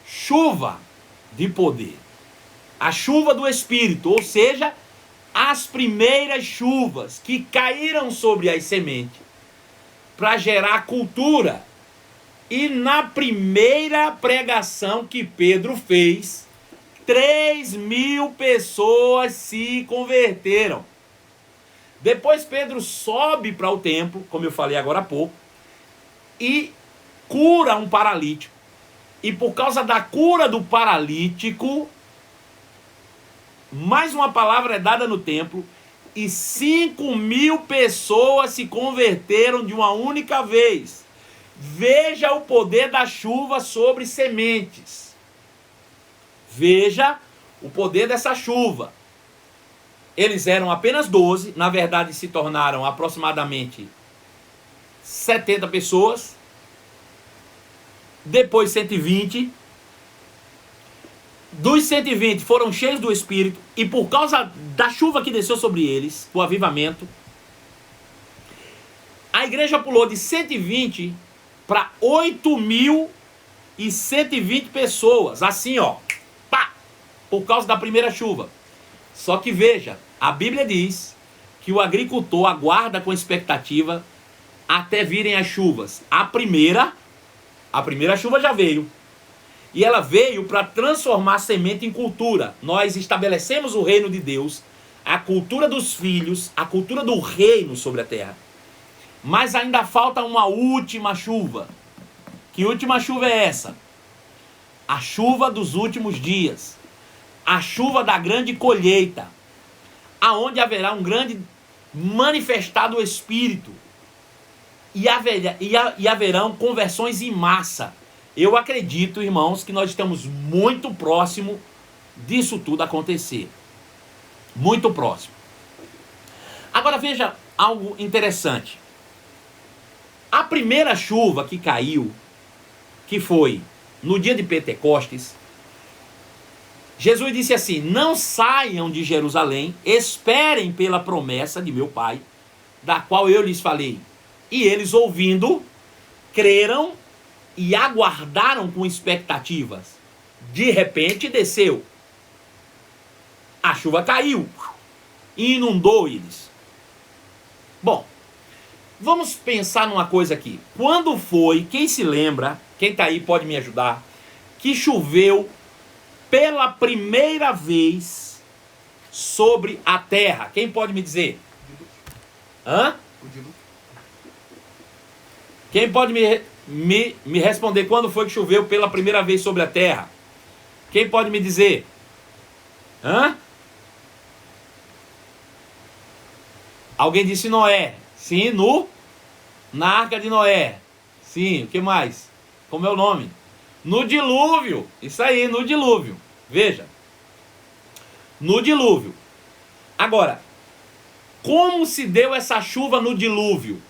chuva de poder. A chuva do Espírito, ou seja, as primeiras chuvas que caíram sobre as sementes para gerar cultura. E na primeira pregação que Pedro fez, 3.000 pessoas se converteram. Depois Pedro sobe para o templo, como eu falei agora há pouco, e cura um paralítico. E por causa da cura do paralítico, mais uma palavra é dada no templo, e 5.000 pessoas se converteram de uma única vez. Veja o poder da chuva sobre sementes. Veja o poder dessa chuva. Eles eram apenas 12, na verdade se tornaram aproximadamente 70 pessoas. Depois 120. Dos 120 foram cheios do Espírito, e por causa da chuva que desceu sobre eles, o avivamento, a igreja pulou de 120 para 8.120 pessoas, assim ó, pá, por causa da primeira chuva. Só que veja, a Bíblia diz que o agricultor aguarda com expectativa até virem as chuvas. A primeira chuva já veio. E ela veio para transformar a semente em cultura. Nós estabelecemos o reino de Deus, a cultura dos filhos, a cultura do reino sobre a terra. Mas ainda falta uma última chuva. Que última chuva é essa? A chuva dos últimos dias. A chuva da grande colheita. Aonde haverá um grande manifestado Espírito. E haverão conversões em massa. Eu acredito, irmãos, que nós estamos muito próximo disso tudo acontecer. Muito próximo. Agora veja algo interessante. A primeira chuva que caiu, que foi no dia de Pentecostes, Jesus disse assim: não saiam de Jerusalém, esperem pela promessa de meu Pai, da qual eu lhes falei. E eles, ouvindo, creram e aguardaram com expectativas. De repente desceu. A chuva caiu e inundou eles. Bom, vamos pensar numa coisa aqui. Quando foi, quem se lembra, quem está aí pode me ajudar, que choveu pela primeira vez sobre a terra? Quem pode me dizer? Hã? Quem pode me responder quando foi que choveu pela primeira vez sobre a terra? Quem pode me dizer? Hã? Alguém disse Noé. Sim, na arca de Noé. Sim, o que mais? Como é o nome? No dilúvio. Isso aí, no dilúvio. Veja. No dilúvio. Agora, como se deu essa chuva no dilúvio?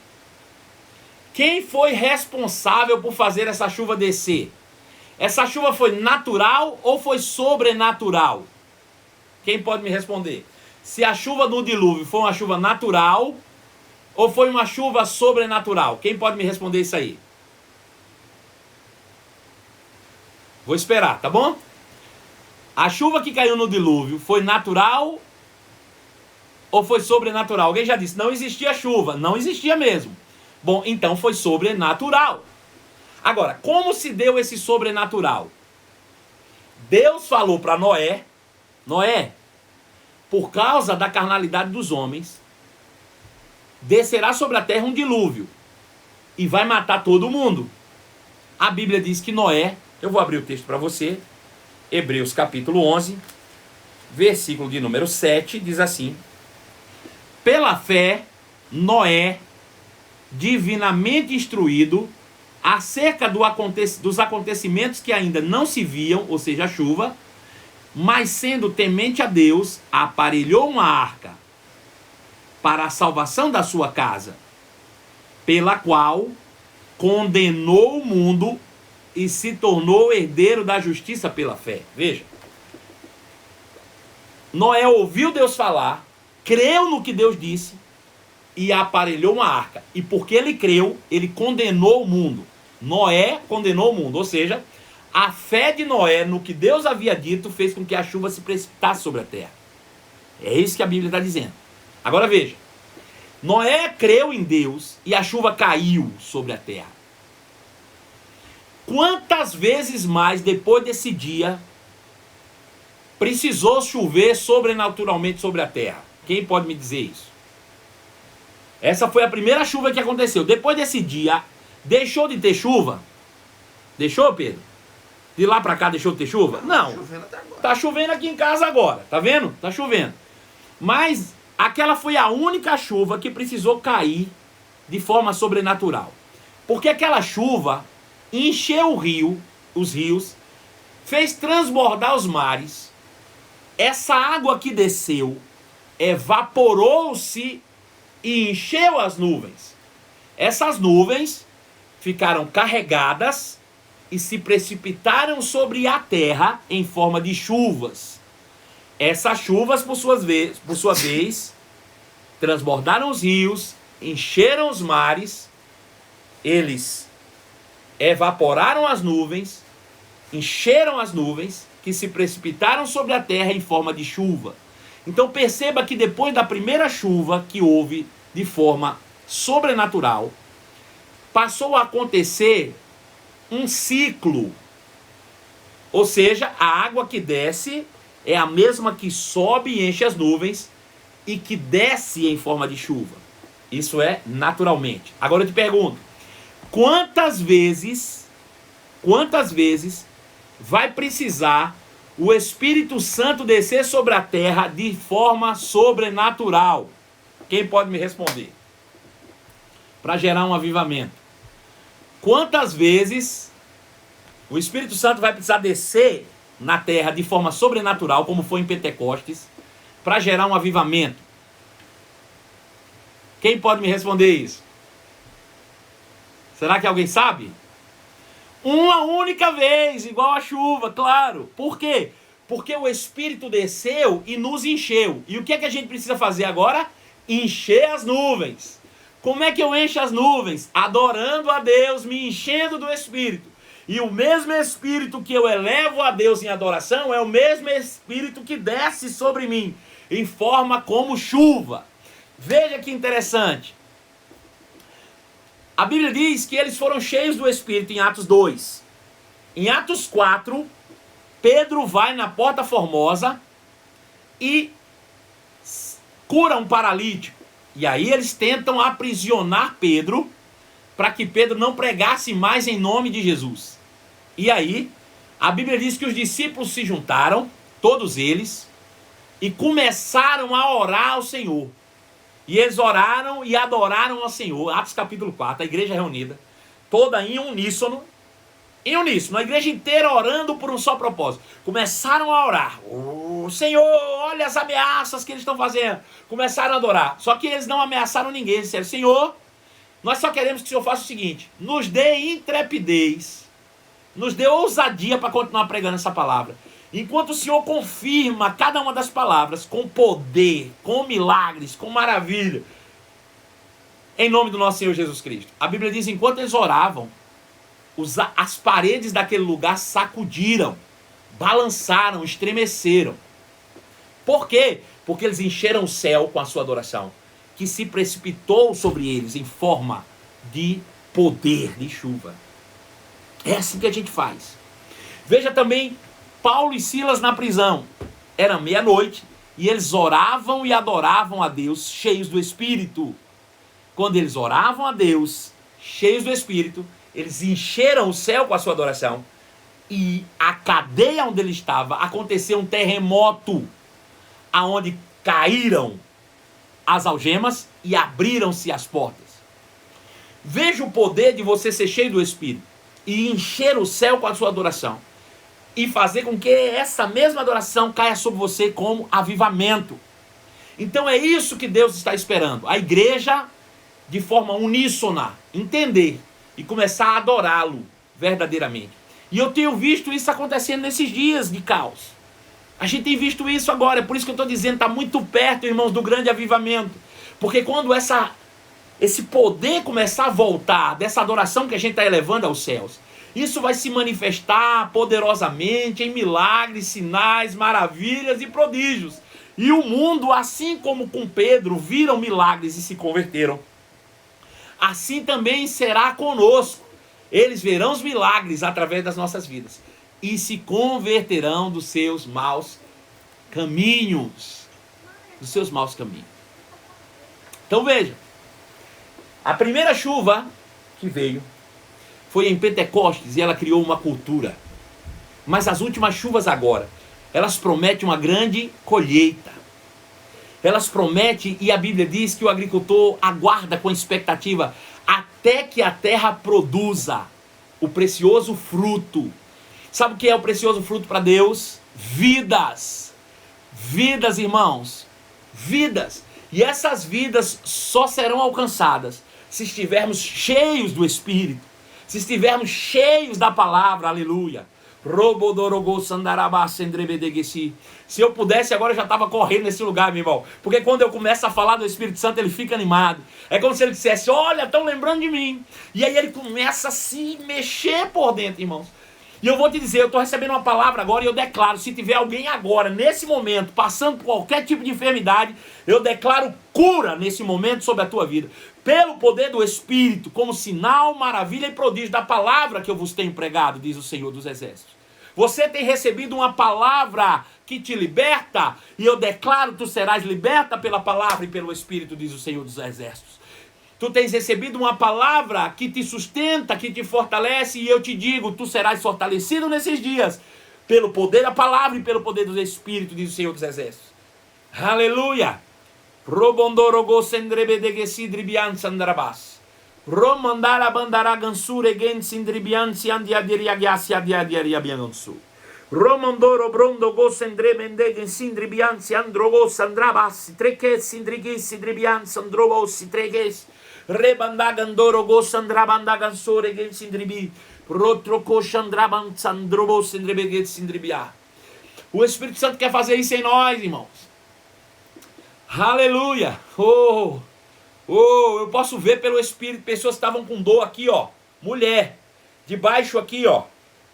Quem foi responsável por fazer essa chuva descer? Essa chuva foi natural ou foi sobrenatural? Quem pode me responder? Se a chuva do dilúvio foi uma chuva natural ou foi uma chuva sobrenatural? Quem pode me responder isso aí? Vou esperar, tá bom? A chuva que caiu no dilúvio foi natural ou foi sobrenatural? Alguém já disse, não existia chuva. Não existia mesmo. Bom, então foi sobrenatural. Agora, como se deu esse sobrenatural? Deus falou para Noé, por causa da carnalidade dos homens, descerá sobre a terra um dilúvio e vai matar todo mundo. A Bíblia diz que Noé, eu vou abrir o texto para você, Hebreus capítulo 11, versículo de número 7, diz assim: pela fé, Noé, divinamente instruído acerca dos acontecimentos que ainda não se viam, ou seja, a chuva, mas sendo temente a Deus, aparelhou uma arca para a salvação da sua casa, pela qual condenou o mundo e se tornou herdeiro da justiça pela fé. Veja, Noé ouviu Deus falar, creu no que Deus disse e aparelhou uma arca. E porque ele creu, ele condenou o mundo. Noé condenou o mundo, ou seja, a fé de Noé no que Deus havia dito fez com que a chuva se precipitasse sobre a terra. É isso que a Bíblia está dizendo. Agora veja, Noé creu em Deus e a chuva caiu sobre a terra. Quantas vezes mais depois desse dia precisou chover sobrenaturalmente sobre a terra? Quem pode me dizer isso? Essa foi a primeira chuva que aconteceu. Depois desse dia, deixou de ter chuva? Deixou, Pedro? De lá para cá deixou de ter chuva? Não. Tá chovendo aqui em casa agora. Tá vendo? Tá chovendo. Mas aquela foi a única chuva que precisou cair de forma sobrenatural. Porque aquela chuva encheu os rios, fez transbordar os mares. Essa água que desceu evaporou-se e encheu as nuvens. Essas nuvens ficaram carregadas e se precipitaram sobre a terra em forma de chuvas. Essas chuvas, por sua vez, transbordaram os rios, encheram os mares, eles evaporaram as nuvens, encheram as nuvens, que se precipitaram sobre a terra em forma de chuva. Então perceba que depois da primeira chuva que houve de forma sobrenatural, passou a acontecer um ciclo. Ou seja, a água que desce é a mesma que sobe e enche as nuvens e que desce em forma de chuva. Isso é naturalmente. Agora eu te pergunto, quantas vezes vai precisar o Espírito Santo descer sobre a terra de forma sobrenatural? Quem pode me responder? Para gerar um avivamento. Quantas vezes o Espírito Santo vai precisar descer na terra de forma sobrenatural, como foi em Pentecostes, para gerar um avivamento? Quem pode me responder isso? Será que alguém sabe? Uma única vez, igual a chuva, claro. Por quê? Porque o Espírito desceu e nos encheu. E o que é que a gente precisa fazer agora? Encher as nuvens. Como é que eu encho as nuvens? Adorando a Deus, me enchendo do Espírito. E o mesmo Espírito que eu elevo a Deus em adoração é o mesmo Espírito que desce sobre mim, em forma como chuva. Veja que interessante. A Bíblia diz que eles foram cheios do Espírito em Atos 2. Em Atos 4, Pedro vai na Porta Formosa e cura um paralítico. E aí eles tentam aprisionar Pedro para que Pedro não pregasse mais em nome de Jesus. E aí, a Bíblia diz que os discípulos se juntaram, todos eles, e começaram a orar ao Senhor. E eles oraram e adoraram ao Senhor. Atos capítulo 4, a igreja reunida, toda em uníssono, a igreja inteira orando por um só propósito. Começaram a orar. Oh, Senhor, olha as ameaças que eles estão fazendo. Começaram a adorar. Só que eles não ameaçaram ninguém. Eles disseram, Senhor, nós só queremos que o Senhor faça o seguinte, nos dê intrepidez, nos dê ousadia para continuar pregando essa palavra. Enquanto o Senhor confirma cada uma das palavras com poder, com milagres, com maravilha, em nome do nosso Senhor Jesus Cristo. A Bíblia diz, enquanto eles oravam, as paredes daquele lugar sacudiram, balançaram, estremeceram. Por quê? Porque eles encheram o céu com a sua adoração, que se precipitou sobre eles em forma de poder de chuva. É assim que a gente faz. Veja também Paulo e Silas na prisão. Era meia-noite e eles oravam e adoravam a Deus cheios do Espírito. Quando eles oravam a Deus cheios do Espírito, eles encheram o céu com a sua adoração e a cadeia onde ele estava aconteceu um terremoto, aonde caíram as algemas e abriram-se as portas. Veja o poder de você ser cheio do Espírito e encher o céu com a sua adoração e fazer com que essa mesma adoração caia sobre você como avivamento. Então é isso que Deus está esperando. A igreja, de forma uníssona, entender e começar a adorá-lo verdadeiramente. E eu tenho visto isso acontecendo nesses dias de caos. A gente tem visto isso agora, é por isso que eu estou dizendo, está muito perto, irmãos, do grande avivamento. Porque quando esse poder começar a voltar, dessa adoração que a gente está elevando aos céus, isso vai se manifestar poderosamente em milagres, sinais, maravilhas e prodígios. E o mundo, assim como com Pedro, viram milagres e se converteram. Assim também será conosco. Eles verão os milagres através das nossas vidas e se converterão dos seus maus caminhos. Dos seus maus caminhos. Então veja, a primeira chuva que veio foi em Pentecostes e ela criou uma cultura. Mas as últimas chuvas agora, elas prometem uma grande colheita. Elas prometem, e a Bíblia diz que o agricultor aguarda com expectativa até que a terra produza o precioso fruto. Sabe o que é o precioso fruto para Deus? Vidas. Vidas, irmãos. Vidas. E essas vidas só serão alcançadas se estivermos cheios do Espírito. Se estivermos cheios da palavra, aleluia. Se eu pudesse, agora eu já estava correndo nesse lugar, meu irmão. Porque quando eu começo a falar do Espírito Santo, ele fica animado. É como se ele dissesse, olha, estão lembrando de mim. E aí ele começa a se mexer por dentro, irmãos. E eu vou te dizer, eu estou recebendo uma palavra agora e eu declaro, se tiver alguém agora, nesse momento, passando por qualquer tipo de enfermidade, eu declaro cura nesse momento sobre a tua vida. Pelo poder do Espírito, como sinal, maravilha e prodígio da palavra que eu vos tenho pregado, diz o Senhor dos Exércitos. Você tem recebido uma palavra que te liberta, e eu declaro, tu serás liberta pela palavra e pelo Espírito, diz o Senhor dos Exércitos. Tu tens recebido uma palavra que te sustenta, que te fortalece, e eu te digo, tu serás fortalecido nesses dias, pelo poder da palavra e pelo poder do Espírito, diz o Senhor dos Exércitos. Aleluia! Robondorogo sendrebedegesidribian sandrabas. Romandara bandara gansure gen sindribian si andiadiriagasi adiadiariabiansu. Romondoro brondo go sendrebendegen sindribian si androgo sandrabas. Treques sindrigis sindribian sandrobos treques. Rebandagandoro go sandrabandagansore gen sindribi. Protroco sandraban sandrobos sindrebeged sindribia. O Espírito Santo quer fazer isso em nós, irmãos. Aleluia! Eu posso ver pelo Espírito, pessoas que estavam com dor aqui, ó. Mulher, debaixo aqui, ó.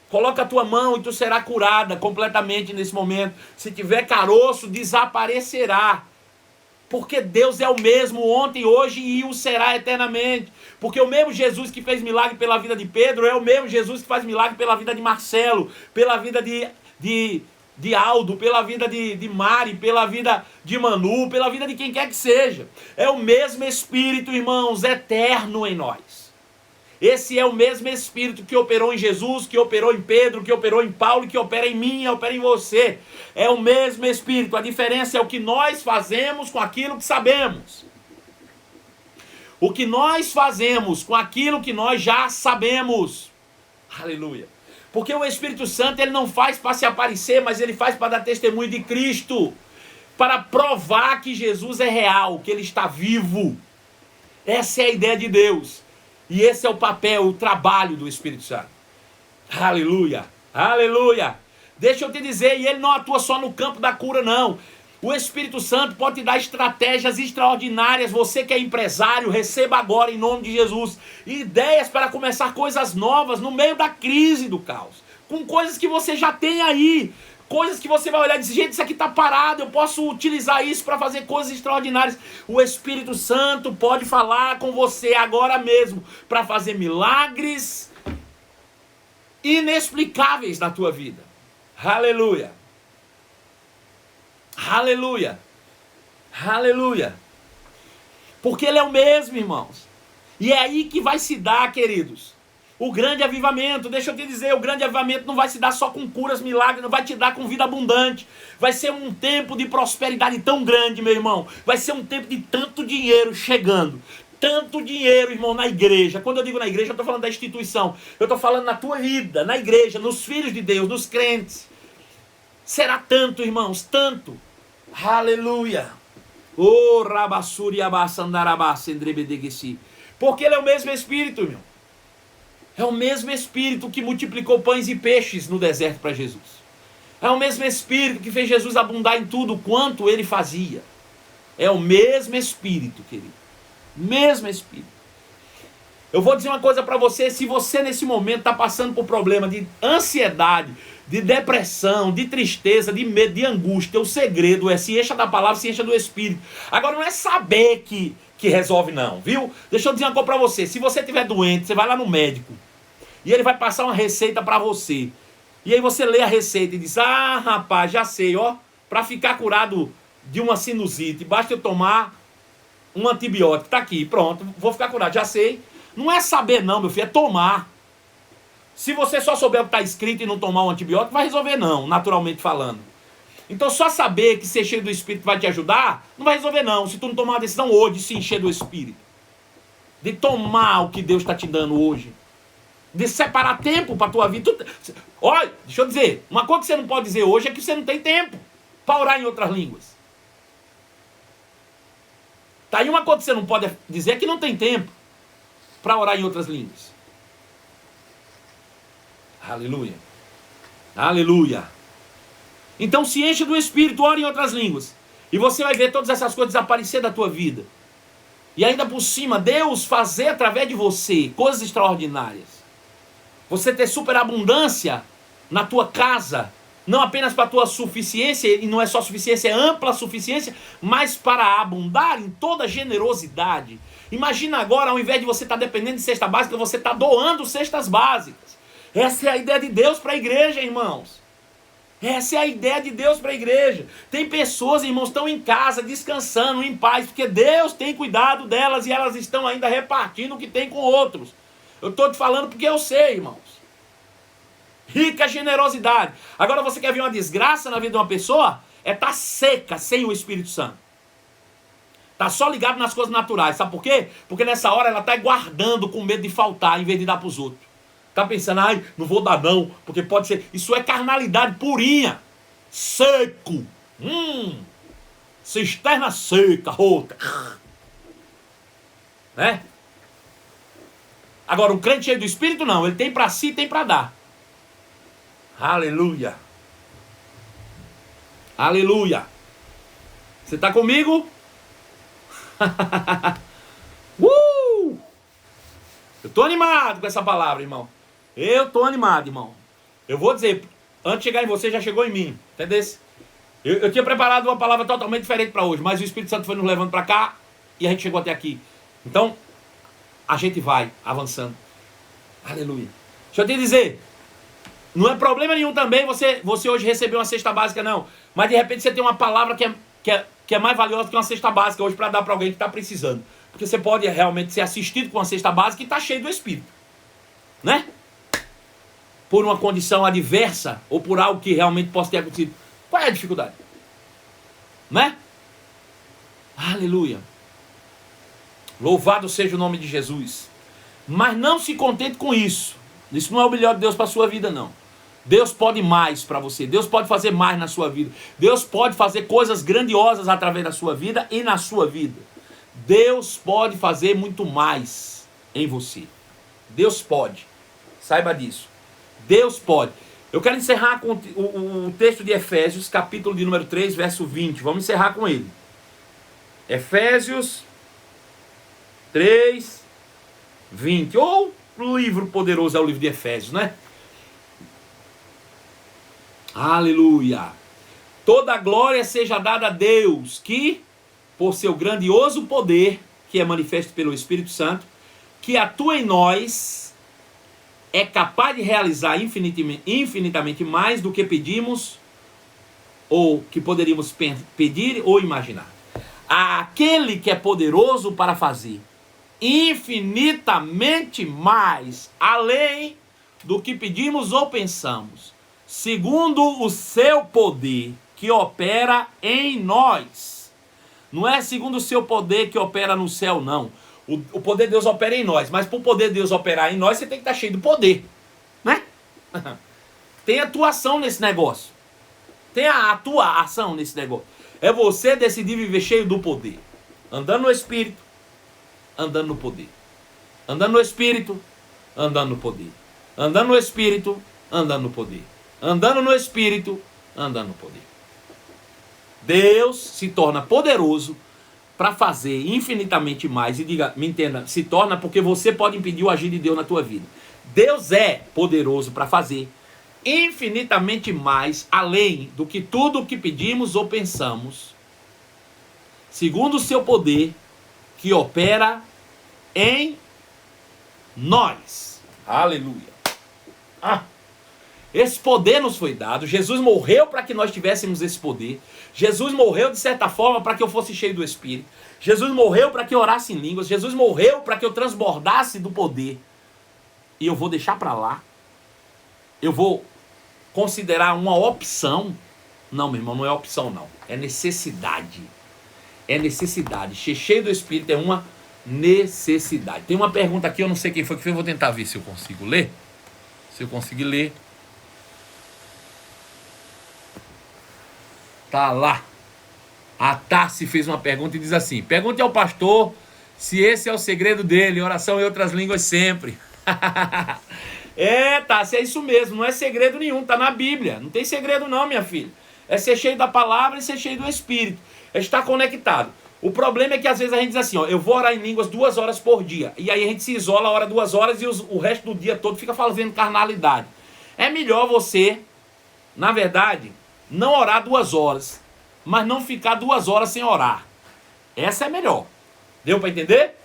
Coloca a tua mão e tu será curada completamente nesse momento. Se tiver caroço, desaparecerá. Porque Deus é o mesmo ontem, hoje e o será eternamente. Porque o mesmo Jesus que fez milagre pela vida de Pedro é o mesmo Jesus que faz milagre pela vida de Marcelo, pela vida de Aldo, pela vida de Mari, pela vida de Manu, pela vida de quem quer que seja. É o mesmo Espírito, irmãos, eterno em nós. Esse é o mesmo Espírito que operou em Jesus, que operou em Pedro, que operou em Paulo, que opera em mim, opera em você. É o mesmo Espírito. A diferença é o que nós fazemos com aquilo que sabemos. O que nós fazemos com aquilo que nós já sabemos. Aleluia. Porque o Espírito Santo, ele não faz para se aparecer, mas ele faz para dar testemunho de Cristo. Para provar que Jesus é real, que ele está vivo. Essa é a ideia de Deus. E esse é o papel, o trabalho do Espírito Santo. Aleluia, aleluia. Deixa eu te dizer, e ele não atua só no campo da cura, não. O Espírito Santo pode te dar estratégias extraordinárias. Você que é empresário, receba agora em nome de Jesus ideias para começar coisas novas no meio da crise do caos. Com coisas que você já tem aí. Coisas que você vai olhar e dizer, gente, isso aqui está parado, eu posso utilizar isso para fazer coisas extraordinárias. O Espírito Santo pode falar com você agora mesmo para fazer milagres inexplicáveis na tua vida. Aleluia. Aleluia. Aleluia. Porque ele é o mesmo, irmãos. E é aí que vai se dar, queridos, o grande avivamento. Deixa eu te dizer, o grande avivamento não vai se dar só com curas, milagres, não vai te dar com vida abundante. Vai ser um tempo de prosperidade tão grande, meu irmão. Vai ser um tempo de tanto dinheiro chegando. Tanto dinheiro, irmão, na igreja. Quando eu digo na igreja, eu estou falando da instituição. Eu estou falando na tua vida, na igreja, nos filhos de Deus, nos crentes. Será tanto, irmãos, tanto. Aleluia. Oh, rabassuri abassandarabassa endrebedegesi. Porque ele é o mesmo Espírito, meu. É o mesmo Espírito que multiplicou pães e peixes no deserto para Jesus. É o mesmo Espírito que fez Jesus abundar em tudo quanto ele fazia. É o mesmo Espírito, querido. Mesmo Espírito. Eu vou dizer uma coisa para você. Se você nesse momento está passando por problema de ansiedade, de depressão, de tristeza, de medo, de angústia, o segredo é se encha da palavra, se encha do Espírito. Agora não é saber que resolve não, viu? Deixa eu dizer uma coisa para você. Se você estiver doente, você vai lá no médico e ele vai passar uma receita para você. E aí você lê a receita e diz, ah, rapaz, já sei, ó, para ficar curado de uma sinusite, basta eu tomar um antibiótico. Tá aqui, pronto, vou ficar curado, já sei. Não é saber não, meu filho, é tomar. Se você só souber o que está escrito e não tomar um antibiótico, vai resolver não, naturalmente falando. Então só saber que ser cheio do Espírito vai te ajudar, não vai resolver não, se tu não tomar uma decisão hoje de se encher do Espírito. De tomar o que Deus está te dando hoje. De separar tempo para a tua vida. Olha, deixa eu dizer, uma coisa que você não pode dizer hoje é que você não tem tempo para orar em outras línguas. Tá aí uma coisa que você não pode dizer é que não tem tempo para orar em outras línguas. Aleluia. Aleluia. Então se enche do Espírito, ora em outras línguas. E você vai ver todas essas coisas desaparecer da tua vida. E ainda por cima, Deus fazer através de você coisas extraordinárias. Você ter superabundância na tua casa, não apenas para a tua suficiência, e não é só suficiência, é ampla suficiência, mas para abundar em toda generosidade. Imagina agora, ao invés de você estar dependendo de cesta básica, você está doando cestas básicas. Essa é a ideia de Deus para a igreja, irmãos. Essa é a ideia de Deus para a igreja. Tem pessoas, irmãos, que estão em casa, descansando, em paz, porque Deus tem cuidado delas e elas estão ainda repartindo o que tem com outros. Eu estou te falando porque eu sei, irmãos. Rica generosidade. Agora você quer ver uma desgraça na vida de uma pessoa? É estar seca, sem o Espírito Santo. Está só ligado nas coisas naturais. Sabe por quê? Porque nessa hora ela está guardando com medo de faltar, em vez de dar para os outros. Está pensando, ai, não vou dar não, porque pode ser. Isso é carnalidade purinha. Seco. Cisterna seca, rota. Né? Agora, um crente cheio do Espírito, não. Ele tem para si e tem para dar. Aleluia. Aleluia. Você está comigo? Eu estou animado com essa palavra, irmão. Eu estou animado, irmão. Eu vou dizer, antes de chegar em você, já chegou em mim. Entendeu? Eu tinha preparado uma palavra totalmente diferente para hoje, mas o Espírito Santo foi nos levando para cá e a gente chegou até aqui. Então, a gente vai avançando. Aleluia. Deixa eu te dizer, não é problema nenhum também você hoje receber uma cesta básica, não. Mas de repente você tem uma palavra que é mais valiosa que uma cesta básica hoje para dar para alguém que está precisando. Porque você pode realmente ser assistido com uma cesta básica e está cheio do Espírito. Né? Por uma condição adversa ou por algo que realmente possa ter acontecido. Qual é a dificuldade? Né? Aleluia. Louvado seja o nome de Jesus. Mas não se contente com isso. Isso não é o melhor de Deus para a sua vida, não. Deus pode mais para você. Deus pode fazer mais na sua vida. Deus pode fazer coisas grandiosas através da sua vida e na sua vida. Deus pode fazer muito mais em você. Deus pode. Saiba disso. Deus pode. Eu quero encerrar com o texto de Efésios, capítulo de número 3, verso 20. Vamos encerrar com ele. Efésios 3, 20. Ou o livro poderoso é o livro de Efésios, né? Aleluia. Toda a glória seja dada a Deus, que, por seu grandioso poder, que é manifesto pelo Espírito Santo, que atua em nós, é capaz de realizar infinitamente mais do que pedimos, ou que poderíamos pedir ou imaginar. Aquele que é poderoso para fazer infinitamente mais, além do que pedimos ou pensamos, segundo o seu poder que opera em nós. Não é segundo o seu poder que opera no céu, não. O poder de Deus opera em nós, mas para o poder de Deus operar em nós, você tem que estar cheio do poder, né? Tem atuação nesse negócio. Tem a atuação nesse negócio. É você decidir viver cheio do poder. Andando no Espírito, andando no poder. Andando no Espírito, andando no poder. Andando no Espírito, andando no poder. Andando no Espírito, andando no poder. Deus se torna poderoso para fazer infinitamente mais. E diga, me entenda, se torna porque você pode impedir o agir de Deus na tua vida. Deus é poderoso para fazer infinitamente mais, além do que tudo o que pedimos ou pensamos, segundo o seu poder que opera em nós. Aleluia. Esse poder nos foi dado. Jesus morreu para que nós tivéssemos esse poder. Jesus morreu de certa forma para que eu fosse cheio do Espírito. Jesus morreu para que eu orasse em línguas. Jesus morreu para que eu transbordasse do poder. E eu vou deixar para lá. Eu vou considerar uma opção. Não, meu irmão, não é opção não. É necessidade. É necessidade. Ser cheio do Espírito é uma necessidade. Tem uma pergunta aqui, eu não sei quem foi que fez. Eu vou tentar ver se eu consigo ler. Se eu conseguir ler. Tá lá. A Tarsi fez uma pergunta e diz assim: pergunte ao pastor se esse é o segredo dele, oração em outras línguas sempre. Tarsi, é isso mesmo, não é segredo nenhum, tá na Bíblia. Não tem segredo não, minha filha. É ser cheio da palavra e ser cheio do Espírito. É estar conectado. O problema é que às vezes a gente diz assim, ó, eu vou orar em línguas 2 horas por dia. E aí a gente se isola, ora 2 horas e o resto do dia todo fica fazendo carnalidade. É melhor você, na verdade, não orar 2 horas, mas não ficar 2 horas sem orar. Essa é melhor. Deu para entender?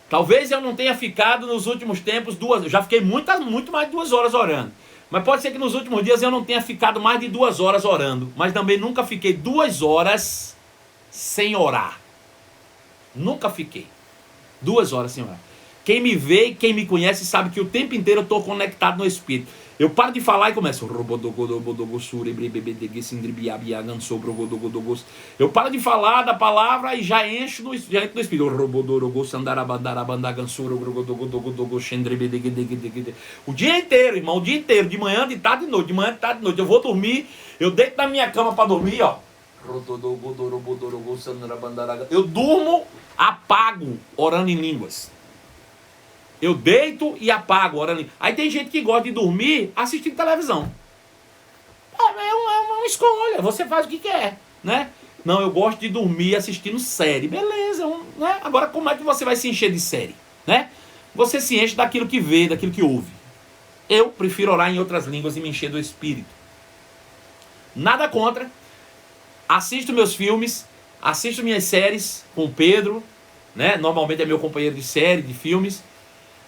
Talvez eu não tenha ficado nos últimos tempos 2, eu já fiquei muito mais de 2 horas orando. Mas pode ser que nos últimos dias eu não tenha ficado mais de 2 horas orando. Mas também nunca fiquei 2 horas sem orar. Nunca fiquei 2 horas sem orar. Quem me vê e quem me conhece sabe que o tempo inteiro eu estou conectado no Espírito. Eu paro de falar e começo. Eu paro de falar da palavra e já entro no Espírito. O dia inteiro, irmão, o dia inteiro. De manhã, de tarde, de noite. De manhã, de tarde, de noite. Eu vou dormir, eu deito na minha cama para dormir, ó. Eu durmo, apago, orando em línguas. Eu deito e apago orando. Aí tem gente que gosta de dormir assistindo televisão. É uma escolha, você faz o que quer, né? Não, eu gosto de dormir assistindo série. Beleza, né? Agora como é que você vai se encher de série, né? Você se enche daquilo que vê, daquilo que ouve. Eu prefiro orar em outras línguas e me encher do Espírito. Nada contra. Assisto meus filmes, assisto minhas séries com o Pedro, né? Normalmente é meu companheiro de série, de filmes.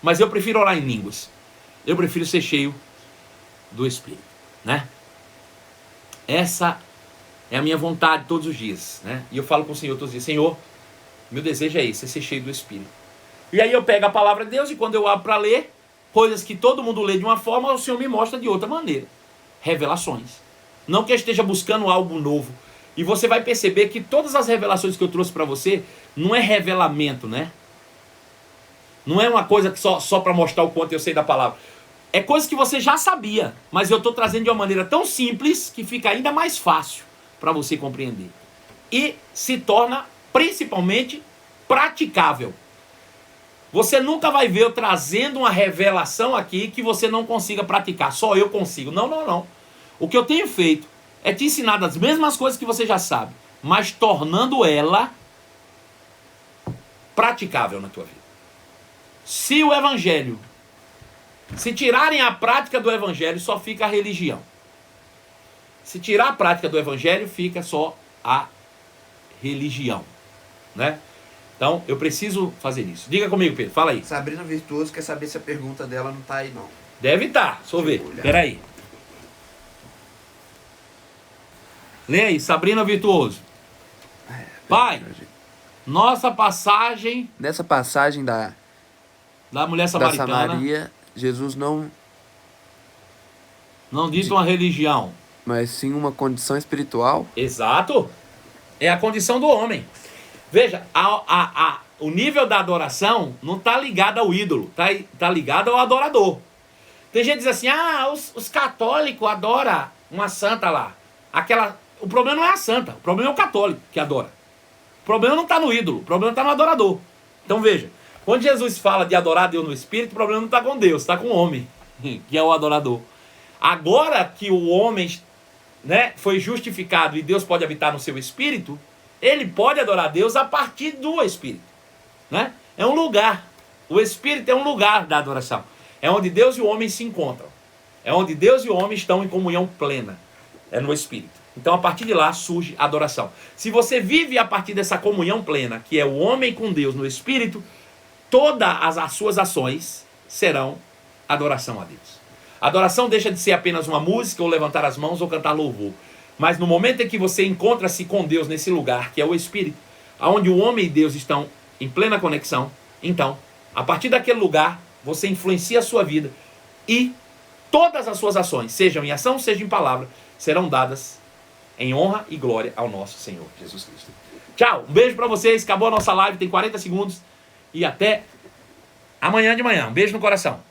Mas eu prefiro orar em línguas. Eu prefiro ser cheio do Espírito, né? Essa é a minha vontade todos os dias, né? E eu falo com o Senhor todos os dias: Senhor, meu desejo é esse, é ser cheio do Espírito. E aí eu pego a palavra de Deus e quando eu abro para ler, coisas que todo mundo lê de uma forma, o Senhor me mostra de outra maneira. Revelações. Não que eu esteja buscando algo novo. E você vai perceber que todas as revelações que eu trouxe para você, não é revelamento, né? Não é uma coisa que só para mostrar o quanto eu sei da palavra. É coisa que você já sabia, mas eu estou trazendo de uma maneira tão simples que fica ainda mais fácil para você compreender. E se torna principalmente praticável. Você nunca vai ver eu trazendo uma revelação aqui que você não consiga praticar. Só eu consigo. Não. O que eu tenho feito é te ensinar as mesmas coisas que você já sabe, mas tornando ela praticável na tua vida. Se o Evangelho, se tirarem a prática do Evangelho, só fica a religião. Se tirar a prática do Evangelho, fica só a religião, né? Então, eu preciso fazer isso. Diga comigo, Pedro, fala aí. Sabrina Virtuoso quer saber se a pergunta dela não tá aí, não. Deve estar, deixa eu ver. Espera aí. Lê aí, Sabrina Virtuoso. Pai, nossa passagem... Nessa passagem da mulher samaritana, da Samaria, Jesus não diz uma religião, mas sim uma condição espiritual. Exato. É a condição do homem. Veja, o nível da adoração não está ligado ao ídolo, tá ligado ao adorador. Tem gente que diz assim: os católicos adoram uma santa lá. O problema não é a santa, o problema é o católico que adora. O problema não está no ídolo, o problema está no adorador. Então veja, quando Jesus fala de adorar Deus no Espírito, o problema não está com Deus, está com o homem, que é o adorador. Agora que o homem, né, foi justificado e Deus pode habitar no seu Espírito, ele pode adorar Deus a partir do Espírito, né? É um lugar. O Espírito é um lugar da adoração. É onde Deus e o homem se encontram. É onde Deus e o homem estão em comunhão plena. É no Espírito. Então a partir de lá surge a adoração. Se você vive a partir dessa comunhão plena, que é o homem com Deus no Espírito, todas as suas ações serão adoração a Deus. Adoração deixa de ser apenas uma música, ou levantar as mãos, ou cantar louvor. Mas no momento em que você encontra-se com Deus nesse lugar, que é o Espírito, onde o homem e Deus estão em plena conexão, então, a partir daquele lugar, você influencia a sua vida e todas as suas ações, sejam em ação, sejam em palavra, serão dadas em honra e glória ao nosso Senhor Jesus Cristo. Tchau, um beijo para vocês, acabou a nossa live, tem 40 segundos. E até amanhã de manhã. Um beijo no coração.